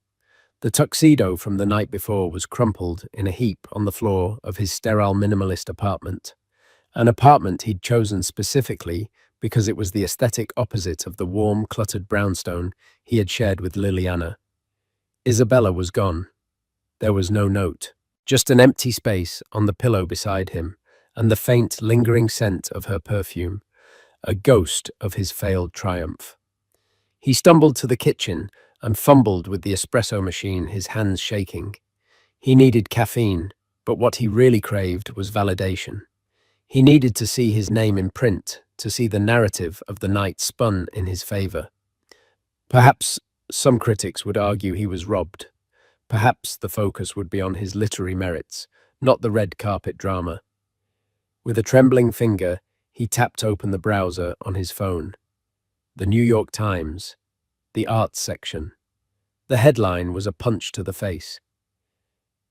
The tuxedo from the night before was crumpled in a heap on the floor of his sterile minimalist apartment, an apartment he'd chosen specifically because it was the aesthetic opposite of the warm, cluttered brownstone he had shared with Liliana. Isabella was gone. There was no note, just an empty space on the pillow beside him, and the faint, lingering scent of her perfume, a ghost of his failed triumph. He stumbled to the kitchen and fumbled with the espresso machine, his hands shaking. He needed caffeine, but what he really craved was validation. He needed to see his name in print, to see the narrative of the night spun in his favor. Perhaps some critics would argue he was robbed. Perhaps the focus would be on his literary merits, not the red carpet drama. With a trembling finger, he tapped open the browser on his phone. The New York Times, the arts section. The headline was a punch to the face.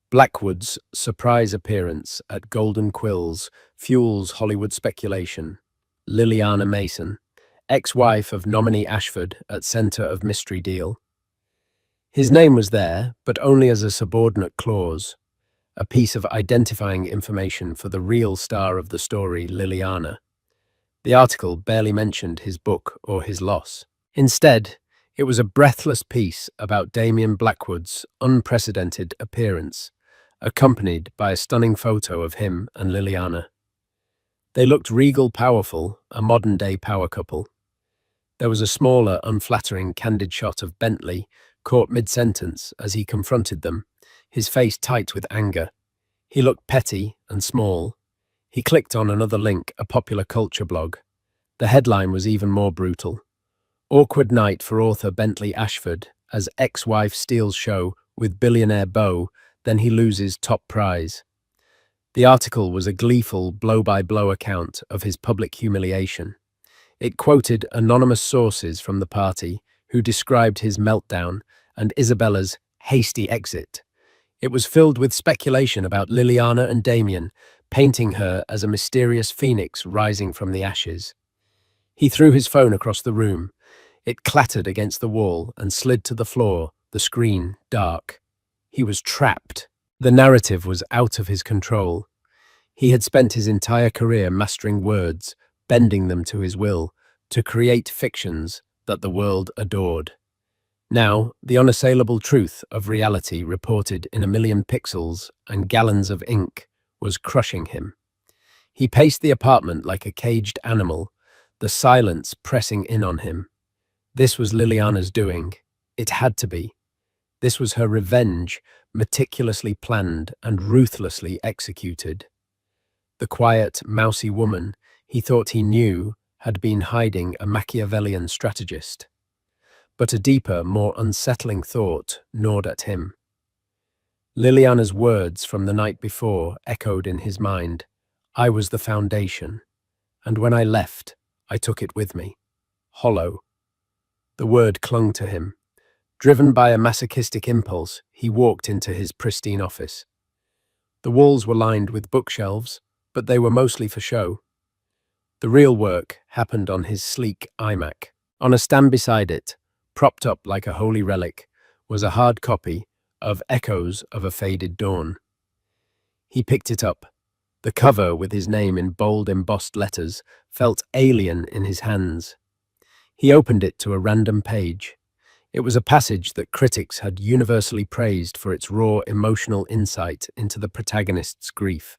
Blackwood's surprise appearance at Golden Quills fuels Hollywood speculation. Liliana Mason, ex-wife of nominee Ashford at center of mystery deal. His name was there, but only as a subordinate clause, a piece of identifying information for the real star of the story, Liliana. The article barely mentioned his book or his loss. Instead, it was a breathless piece about Damien Blackwood's unprecedented appearance, accompanied by a stunning photo of him and Liliana. They looked regal, powerful, a modern-day power couple. There was a smaller, unflattering, candid shot of Bentley, caught mid-sentence as he confronted them, his face tight with anger. He looked petty and small. He clicked on another link, a popular culture blog. The headline was even more brutal. Awkward night for author Bentley Ashford as ex-wife steals show with billionaire beau, then he loses top prize. The article was a gleeful blow-by-blow account of his public humiliation. It quoted anonymous sources from the party who described his meltdown and Isabella's hasty exit. It was filled with speculation about Liliana and Damien, painting her as a mysterious phoenix rising from the ashes. He threw his phone across the room. It clattered against the wall and slid to the floor, the screen dark. He was trapped. The narrative was out of his control. He had spent his entire career mastering words, bending them to his will, to create fictions that the world adored. Now, the unassailable truth of reality reported in a million pixels and gallons of ink was crushing him. He paced the apartment like a caged animal, the silence pressing in on him. This was Liliana's doing. It had to be. This was her revenge, meticulously planned and ruthlessly executed. The quiet, mousy woman he thought he knew had been hiding a Machiavellian strategist. But a deeper, more unsettling thought gnawed at him. Liliana's words from the night before echoed in his mind. I was the foundation, and when I left, I took it with me. Hollow. The word clung to him. Driven by a masochistic impulse, he walked into his pristine office. The walls were lined with bookshelves, but they were mostly for show. The real work happened on his sleek iMac. On a stand beside it, propped up like a holy relic, was a hard copy of Echoes of a Faded Dawn. He picked it up. The cover, with his name in bold embossed letters, felt alien in his hands. He opened it to a random page. It was a passage that critics had universally praised for its raw emotional insight into the protagonist's grief.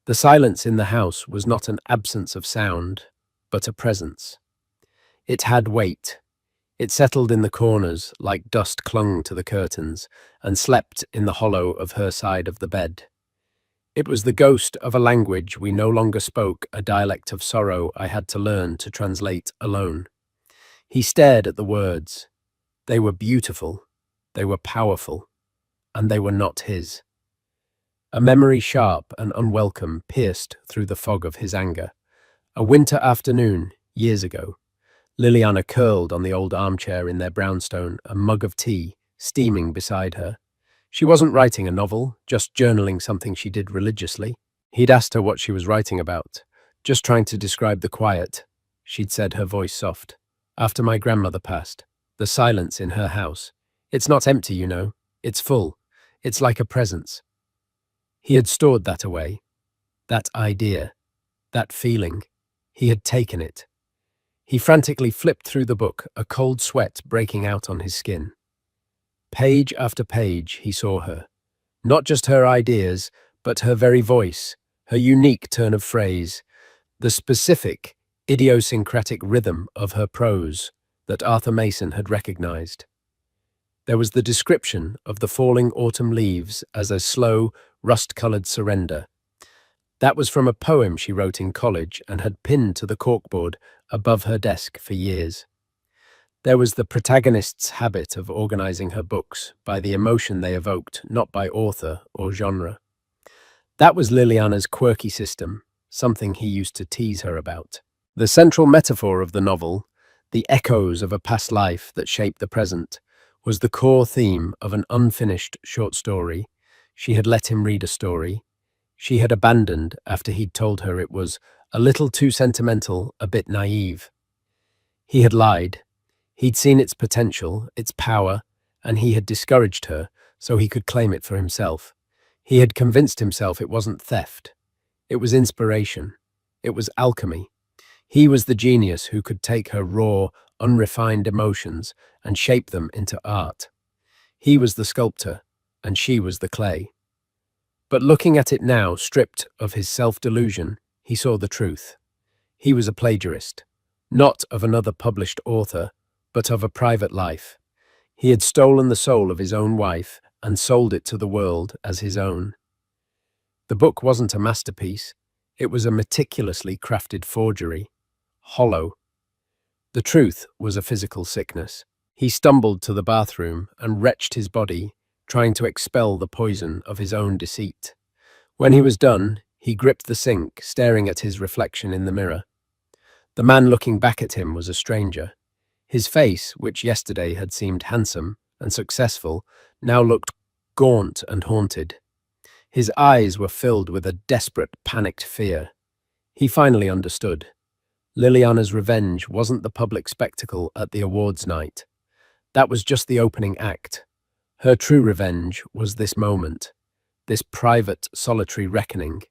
The silence in the house was not an absence of sound, but a presence. It had weight. It settled in the corners like dust clung to the curtains and slept in the hollow of her side of the bed. It was the ghost of a language we no longer spoke, a dialect of sorrow I had to learn to translate alone. He stared at the words. They were beautiful, they were powerful, and they were not his. A memory sharp and unwelcome pierced through the fog of his anger. A winter afternoon, years ago, Liliana curled on the old armchair in their brownstone, a mug of tea steaming beside her. She wasn't writing a novel, just journaling something she did religiously. He'd asked her what she was writing about. Just trying to describe the quiet, she'd said, her voice soft. After my grandmother passed, the silence in her house. It's not empty, you know. It's full. It's like a presence. He had stored that away. That idea. That feeling. He had taken it. He frantically flipped through the book, a cold sweat breaking out on his skin. Page after page, he saw her. Not just her ideas, but her very voice, her unique turn of phrase, the specific, idiosyncratic rhythm of her prose that Arthur Mason had recognized. There was the description of the falling autumn leaves as a slow, rust-colored surrender. That was from a poem she wrote in college and had pinned to the corkboard above her desk for years. There was the protagonist's habit of organizing her books by the emotion they evoked, not by author or genre. That was Liliana's quirky system, something he used to tease her about. The central metaphor of the novel, the echoes of a past life that shaped the present, was the core theme of an unfinished short story. She had let him read a story. She had abandoned after he'd told her it was a little too sentimental, a bit naive. He had lied. He'd seen its potential, its power, and he had discouraged her so he could claim it for himself. He had convinced himself it wasn't theft. It was inspiration. It was alchemy. He was the genius who could take her raw, unrefined emotions and shape them into art. He was the sculptor, and she was the clay. But looking at it now, stripped of his self-delusion, he saw the truth. He was a plagiarist, not of another published author, but of a private life. He had stolen the soul of his own wife and sold it to the world as his own. The book wasn't a masterpiece. It was a meticulously crafted forgery. Hollow. The truth was a physical sickness. He stumbled to the bathroom and wrenched his body, trying to expel the poison of his own deceit. When he was done, he gripped the sink, staring at his reflection in the mirror. The man looking back at him was a stranger. His face, which yesterday had seemed handsome and successful, now looked gaunt and haunted. His eyes were filled with a desperate, panicked fear. He finally understood. Liliana's revenge wasn't the public spectacle at the awards night. That was just the opening act. Her true revenge was this moment, this private, solitary reckoning.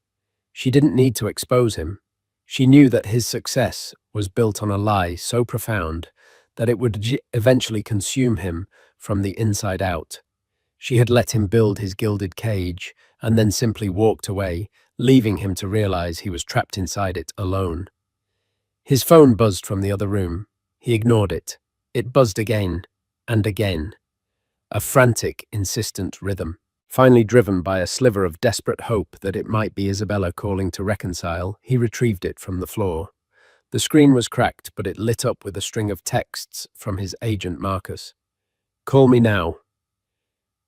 She didn't need to expose him. She knew that his success was built on a lie so profound that it would eventually consume him from the inside out. She had let him build his gilded cage and then simply walked away, leaving him to realize he was trapped inside it alone. His phone buzzed from the other room. He ignored it. It buzzed again and again. A frantic, insistent rhythm. Finally driven by a sliver of desperate hope that it might be Isabella calling to reconcile, he retrieved it from the floor. The screen was cracked, but it lit up with a string of texts from his agent Marcus. "Call me now.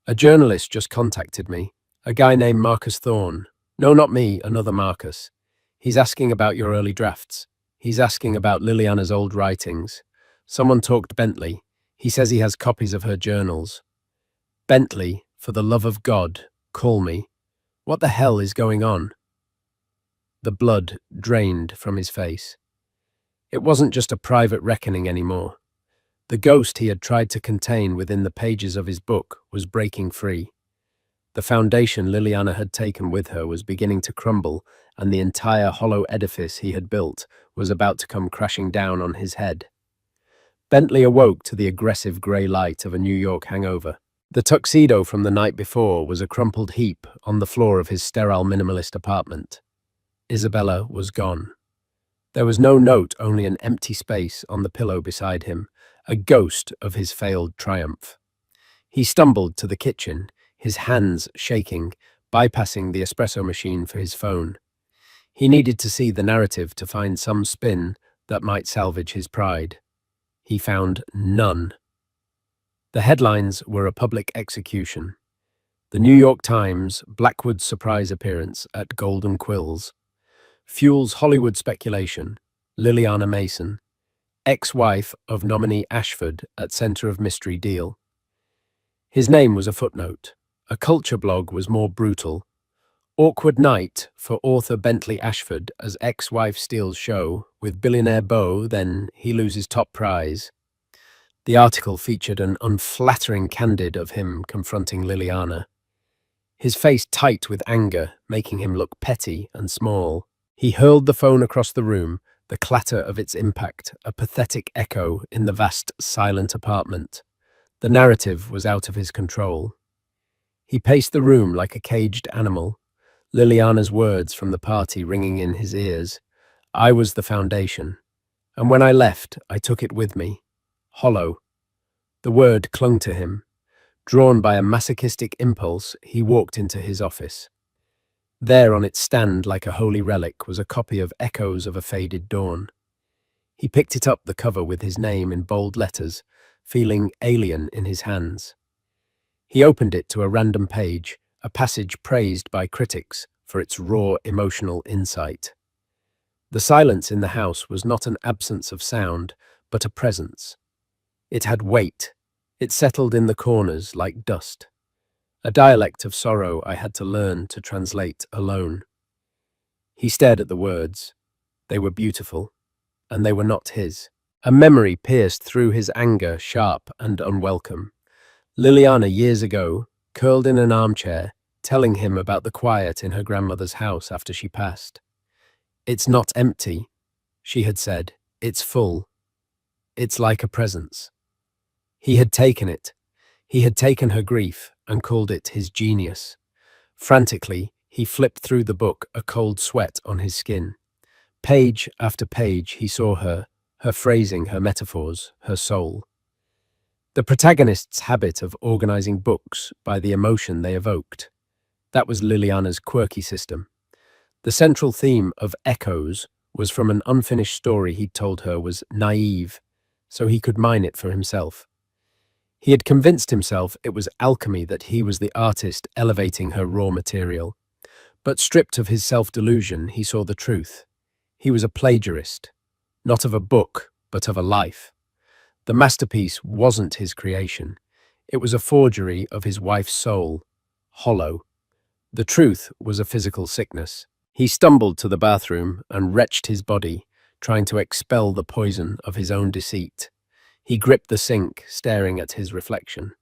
A journalist just contacted me. A guy named Marcus Thorne. No, not me, another Marcus. He's asking about your early drafts. He's asking about Liliana's old writings. Someone talked Bentley. He says he has copies of her journals. Bentley, for the love of God, call me. What the hell is going on?" The blood drained from his face. It wasn't just a private reckoning anymore. The ghost he had tried to contain within the pages of his book was breaking free. The foundation Liliana had taken with her was beginning to crumble, and the entire hollow edifice he had built was about to come crashing down on his head. Bentley awoke to the aggressive grey light of a New York hangover. The tuxedo from the night before was a crumpled heap on the floor of his sterile minimalist apartment. Isabella was gone. There was no note, only an empty space on the pillow beside him, a ghost of his failed triumph. He stumbled to the kitchen, his hands shaking, bypassing the espresso machine for his phone. He needed to see the narrative to find some spin that might salvage his pride. He found none. The headlines were a public execution. The New York Times, Blackwood's surprise appearance at Golden Quills. Fuels Hollywood speculation. Liliana Mason, ex-wife of nominee Ashford at center of mystery deal. His name was a footnote. A culture blog was more brutal. Awkward night for author Bentley Ashford as ex-wife steals show with billionaire beau, then he loses top prize. The article featured an unflattering candid of him confronting Liliana. His face tight with anger, making him look petty and small. He hurled the phone across the room, the clatter of its impact, a pathetic echo in the vast, silent apartment. The narrative was out of his control. He paced the room like a caged animal, Liliana's words from the party ringing in his ears. I was the foundation, and when I left, I took it with me. Hollow. The word clung to him. Drawn by a masochistic impulse, he walked into his office. There on its stand like a holy relic was a copy of Echoes of a Faded Dawn. He picked it up, the cover with his name in bold letters, feeling alien in his hands. He opened it to a random page, a passage praised by critics for its raw emotional insight. The silence in the house was not an absence of sound, but a presence. It had weight. It settled in the corners like dust. A dialect of sorrow I had to learn to translate alone. He stared at the words. They were beautiful, and they were not his. A memory pierced through his anger, sharp and unwelcome. Liliana, years ago, curled in an armchair, telling him about the quiet in her grandmother's house after she passed. It's not empty, she had said. It's full. It's like a presence. He had taken it. He had taken her grief and called it his genius. Frantically, he flipped through the book, a cold sweat on his skin. Page after page, he saw her phrasing, her metaphors, her soul. The protagonist's habit of organizing books by the emotion they evoked. That was Liliana's quirky system. The central theme of Echoes was from an unfinished story he'd told her was naive, so he could mine it for himself. He had convinced himself it was alchemy, that he was the artist elevating her raw material. But stripped of his self-delusion, he saw the truth. He was a plagiarist, not of a book, but of a life. The masterpiece wasn't his creation. It was a forgery of his wife's soul, hollow. The truth was a physical sickness. He stumbled to the bathroom and wrenched his body, trying to expel the poison of his own deceit. He gripped the sink, staring at his reflection.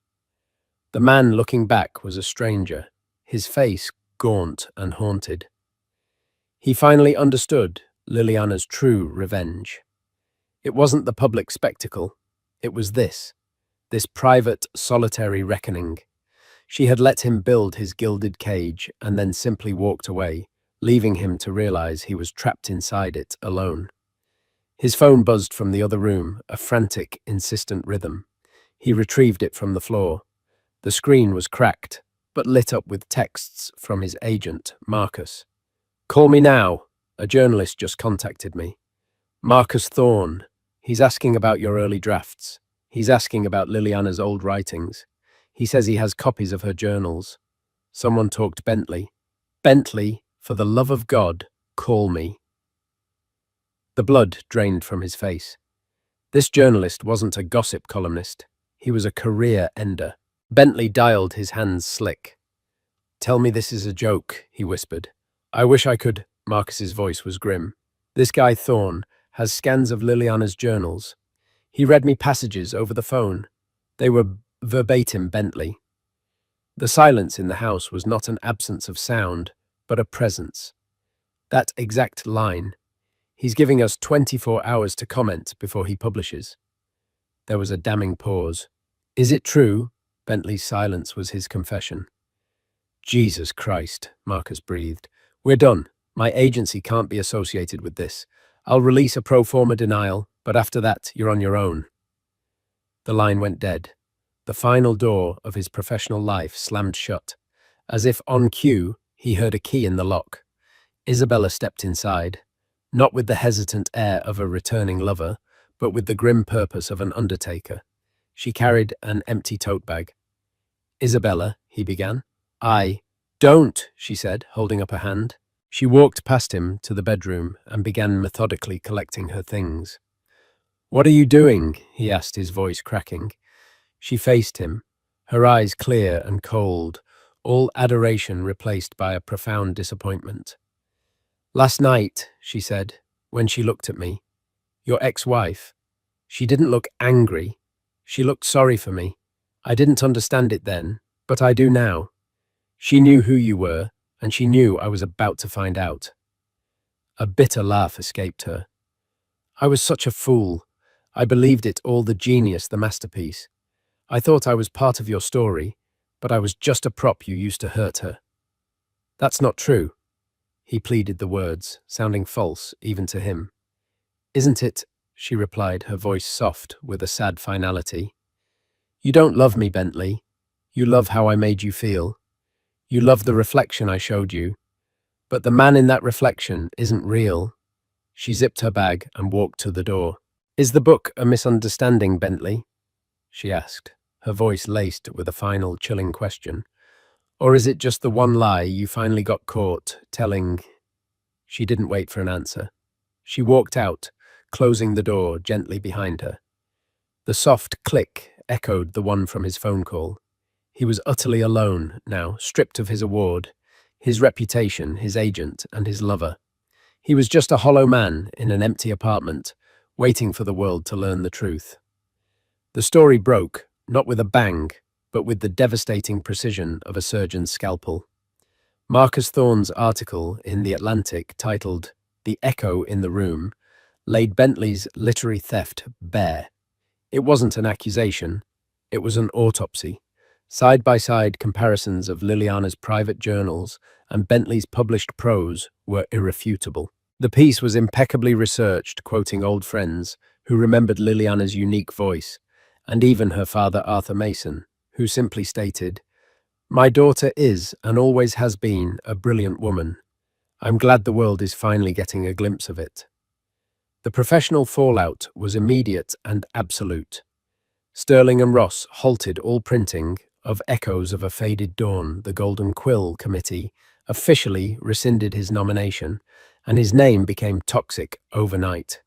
The man looking back was a stranger, his face gaunt and haunted. He finally understood Liliana's true revenge. It wasn't the public spectacle. It was this private, solitary reckoning. She had let him build his gilded cage and then simply walked away, leaving him to realize he was trapped inside it alone. His phone buzzed from the other room, a frantic, insistent rhythm. He retrieved it from the floor. The screen was cracked, but lit up with texts from his agent, Marcus. "Call me now. A journalist just contacted me. Marcus Thorne. He's asking about your early drafts. He's asking about Liliana's old writings. He says he has copies of her journals. Someone talked Bentley. Bentley, for the love of God, call me." The blood drained from his face. This journalist wasn't a gossip columnist. He was a career ender. Bentley dialed, his hands slick. "Tell me this is a joke," he whispered. "I wish I could." Marcus's voice was grim. "This guy Thorne has scans of Liliana's journals. He read me passages over the phone. They were verbatim Bentley." The silence in the house was not an absence of sound, but a presence. That exact line. "He's giving us 24 hours to comment before he publishes." There was a damning pause. "Is it true?" Bentley's silence was his confession. "Jesus Christ," Marcus breathed. "We're done. My agency can't be associated with this. I'll release a pro forma denial, but after that, you're on your own." The line went dead. The final door of his professional life slammed shut. As if on cue, he heard a key in the lock. Isabella stepped inside, not with the hesitant air of a returning lover, but with the grim purpose of an undertaker. She carried an empty tote bag. "Isabella," he began. "Don't," she said, holding up a hand. She walked past him to the bedroom and began methodically collecting her things. "What are you doing?" he asked, his voice cracking. She faced him, her eyes clear and cold, all adoration replaced by a profound disappointment. "Last night," she said, when she looked at me, "your ex-wife, she didn't look angry. She looked sorry for me. I didn't understand it then, but I do now. She knew who you were, and she knew I was about to find out." A bitter laugh escaped her. "I was such a fool. I believed it all, the genius, the masterpiece. I thought I was part of your story, but I was just a prop you used to hurt her." "That's not true." He pleaded the words, sounding false even to him. "Isn't it?" she replied, her voice soft with a sad finality. "You don't love me, Bentley. You love how I made you feel. You love the reflection I showed you. But the man in that reflection isn't real." She zipped her bag and walked to the door. "Is the book a misunderstanding, Bentley?" she asked, her voice laced with a final chilling question. "Or is it just the one lie you finally got caught telling?" She didn't wait for an answer. She walked out, closing the door gently behind her. The soft click echoed the one from his phone call. He was utterly alone now, stripped of his award, his reputation, his agent, and his lover. He was just a hollow man in an empty apartment, waiting for the world to learn the truth. The story broke, not with a bang, but with the devastating precision of a surgeon's scalpel. Marcus Thorne's article in The Atlantic, titled "The Echo in the Room," laid Bentley's literary theft bare. It wasn't an accusation, it was an autopsy. Side-by-side comparisons of Liliana's private journals and Bentley's published prose were irrefutable. The piece was impeccably researched, quoting old friends who remembered Liliana's unique voice, and even her father Arthur Mason, who simply stated, "My daughter is, and always has been, a brilliant woman. I'm glad the world is finally getting a glimpse of it." The professional fallout was immediate and absolute. Sterling and Ross halted all printing of Echoes of a Faded Dawn. The Golden Quill Committee officially rescinded his nomination, and his name became toxic overnight.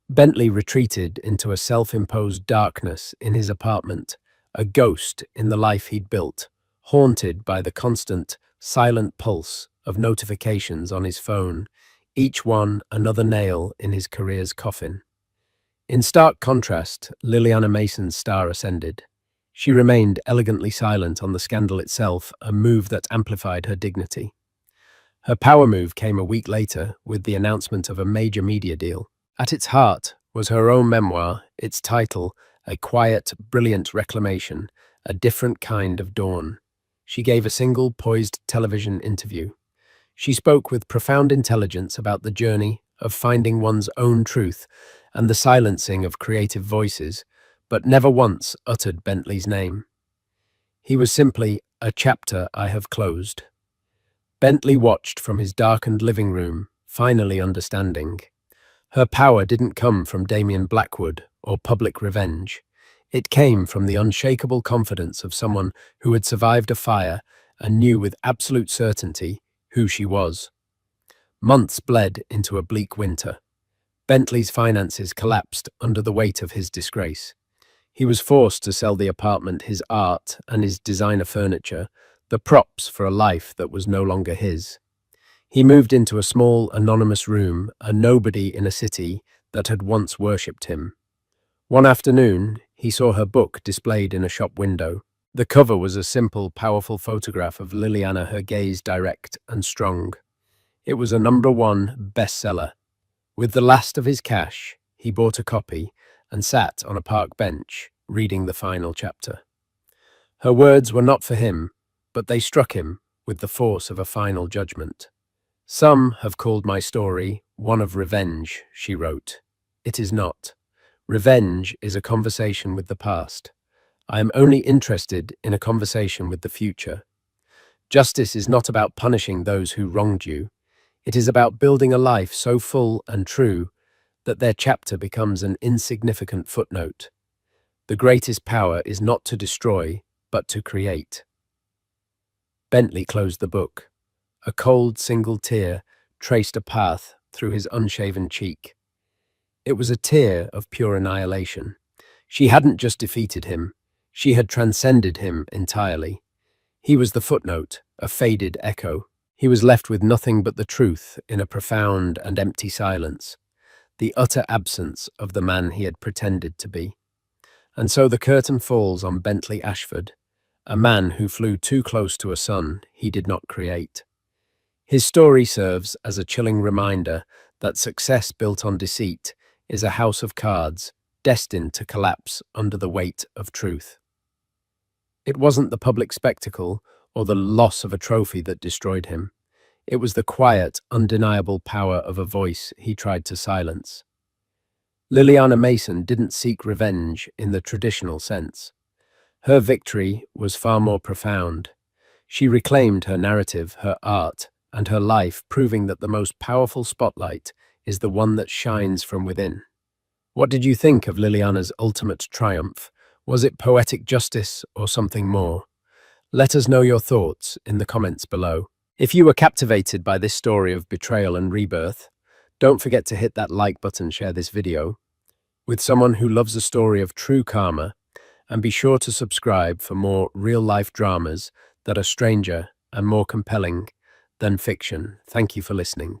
Bentley retreated into a self-imposed darkness in his apartment, a ghost in the life he'd built, haunted by the constant, silent pulse of notifications on his phone, each one another nail in his career's coffin. In stark contrast, Liliana Mason's star ascended. She remained elegantly silent on the scandal itself, a move that amplified her dignity. Her power move came a week later with the announcement of a major media deal. At its heart was her own memoir, its title, A Quiet, Brilliant Reclamation, A Different Kind of Dawn. She gave a single, poised television interview. She spoke with profound intelligence about the journey of finding one's own truth and the silencing of creative voices, but never once uttered Bentley's name. He was simply a chapter I have closed. Bentley watched from his darkened living room, finally understanding. Her power didn't come from Damian Blackwood or public revenge. It came from the unshakable confidence of someone who had survived a fire and knew with absolute certainty who she was. Months bled into a bleak winter. Bentley's finances collapsed under the weight of his disgrace. He was forced to sell the apartment, his art, and his designer furniture, the props for a life that was no longer his. He moved into a small, anonymous room, a nobody in a city that had once worshipped him. One afternoon, he saw her book displayed in a shop window. The cover was a simple, powerful photograph of Liliana, her gaze direct and strong. It was a #1 bestseller. With the last of his cash, he bought a copy and sat on a park bench, reading the final chapter. Her words were not for him, but they struck him with the force of a final judgment. Some have called my story one of revenge, she wrote. It is not. Revenge is a conversation with the past. I am only interested in a conversation with the future. Justice is not about punishing those who wronged you. It is about building a life so full and true that their chapter becomes an insignificant footnote. The greatest power is not to destroy, but to create. Bentley closed the book. A cold, single tear traced a path through his unshaven cheek. It was a tear of pure annihilation. She hadn't just defeated him, she had transcended him entirely. He was the footnote, a faded echo. He was left with nothing but the truth in a profound and empty silence, the utter absence of the man he had pretended to be. And so the curtain falls on Bentley Ashford, a man who flew too close to a sun he did not create. His story serves as a chilling reminder that success built on deceit is a house of cards destined to collapse under the weight of truth. It wasn't the public spectacle or the loss of a trophy that destroyed him. It was the quiet, undeniable power of a voice he tried to silence. Liliana Mason didn't seek revenge in the traditional sense. Her victory was far more profound. She reclaimed her narrative, her art, and her life, proving that the most powerful spotlight is the one that shines from within. What did you think of Liliana's ultimate triumph? Was it poetic justice or something more? Let us know your thoughts in the comments below. If you were captivated by this story of betrayal and rebirth, don't forget to hit that like button, share this video with someone who loves a story of true karma, and be sure to subscribe for more real-life dramas that are stranger and more compelling than fiction. Thank you for listening.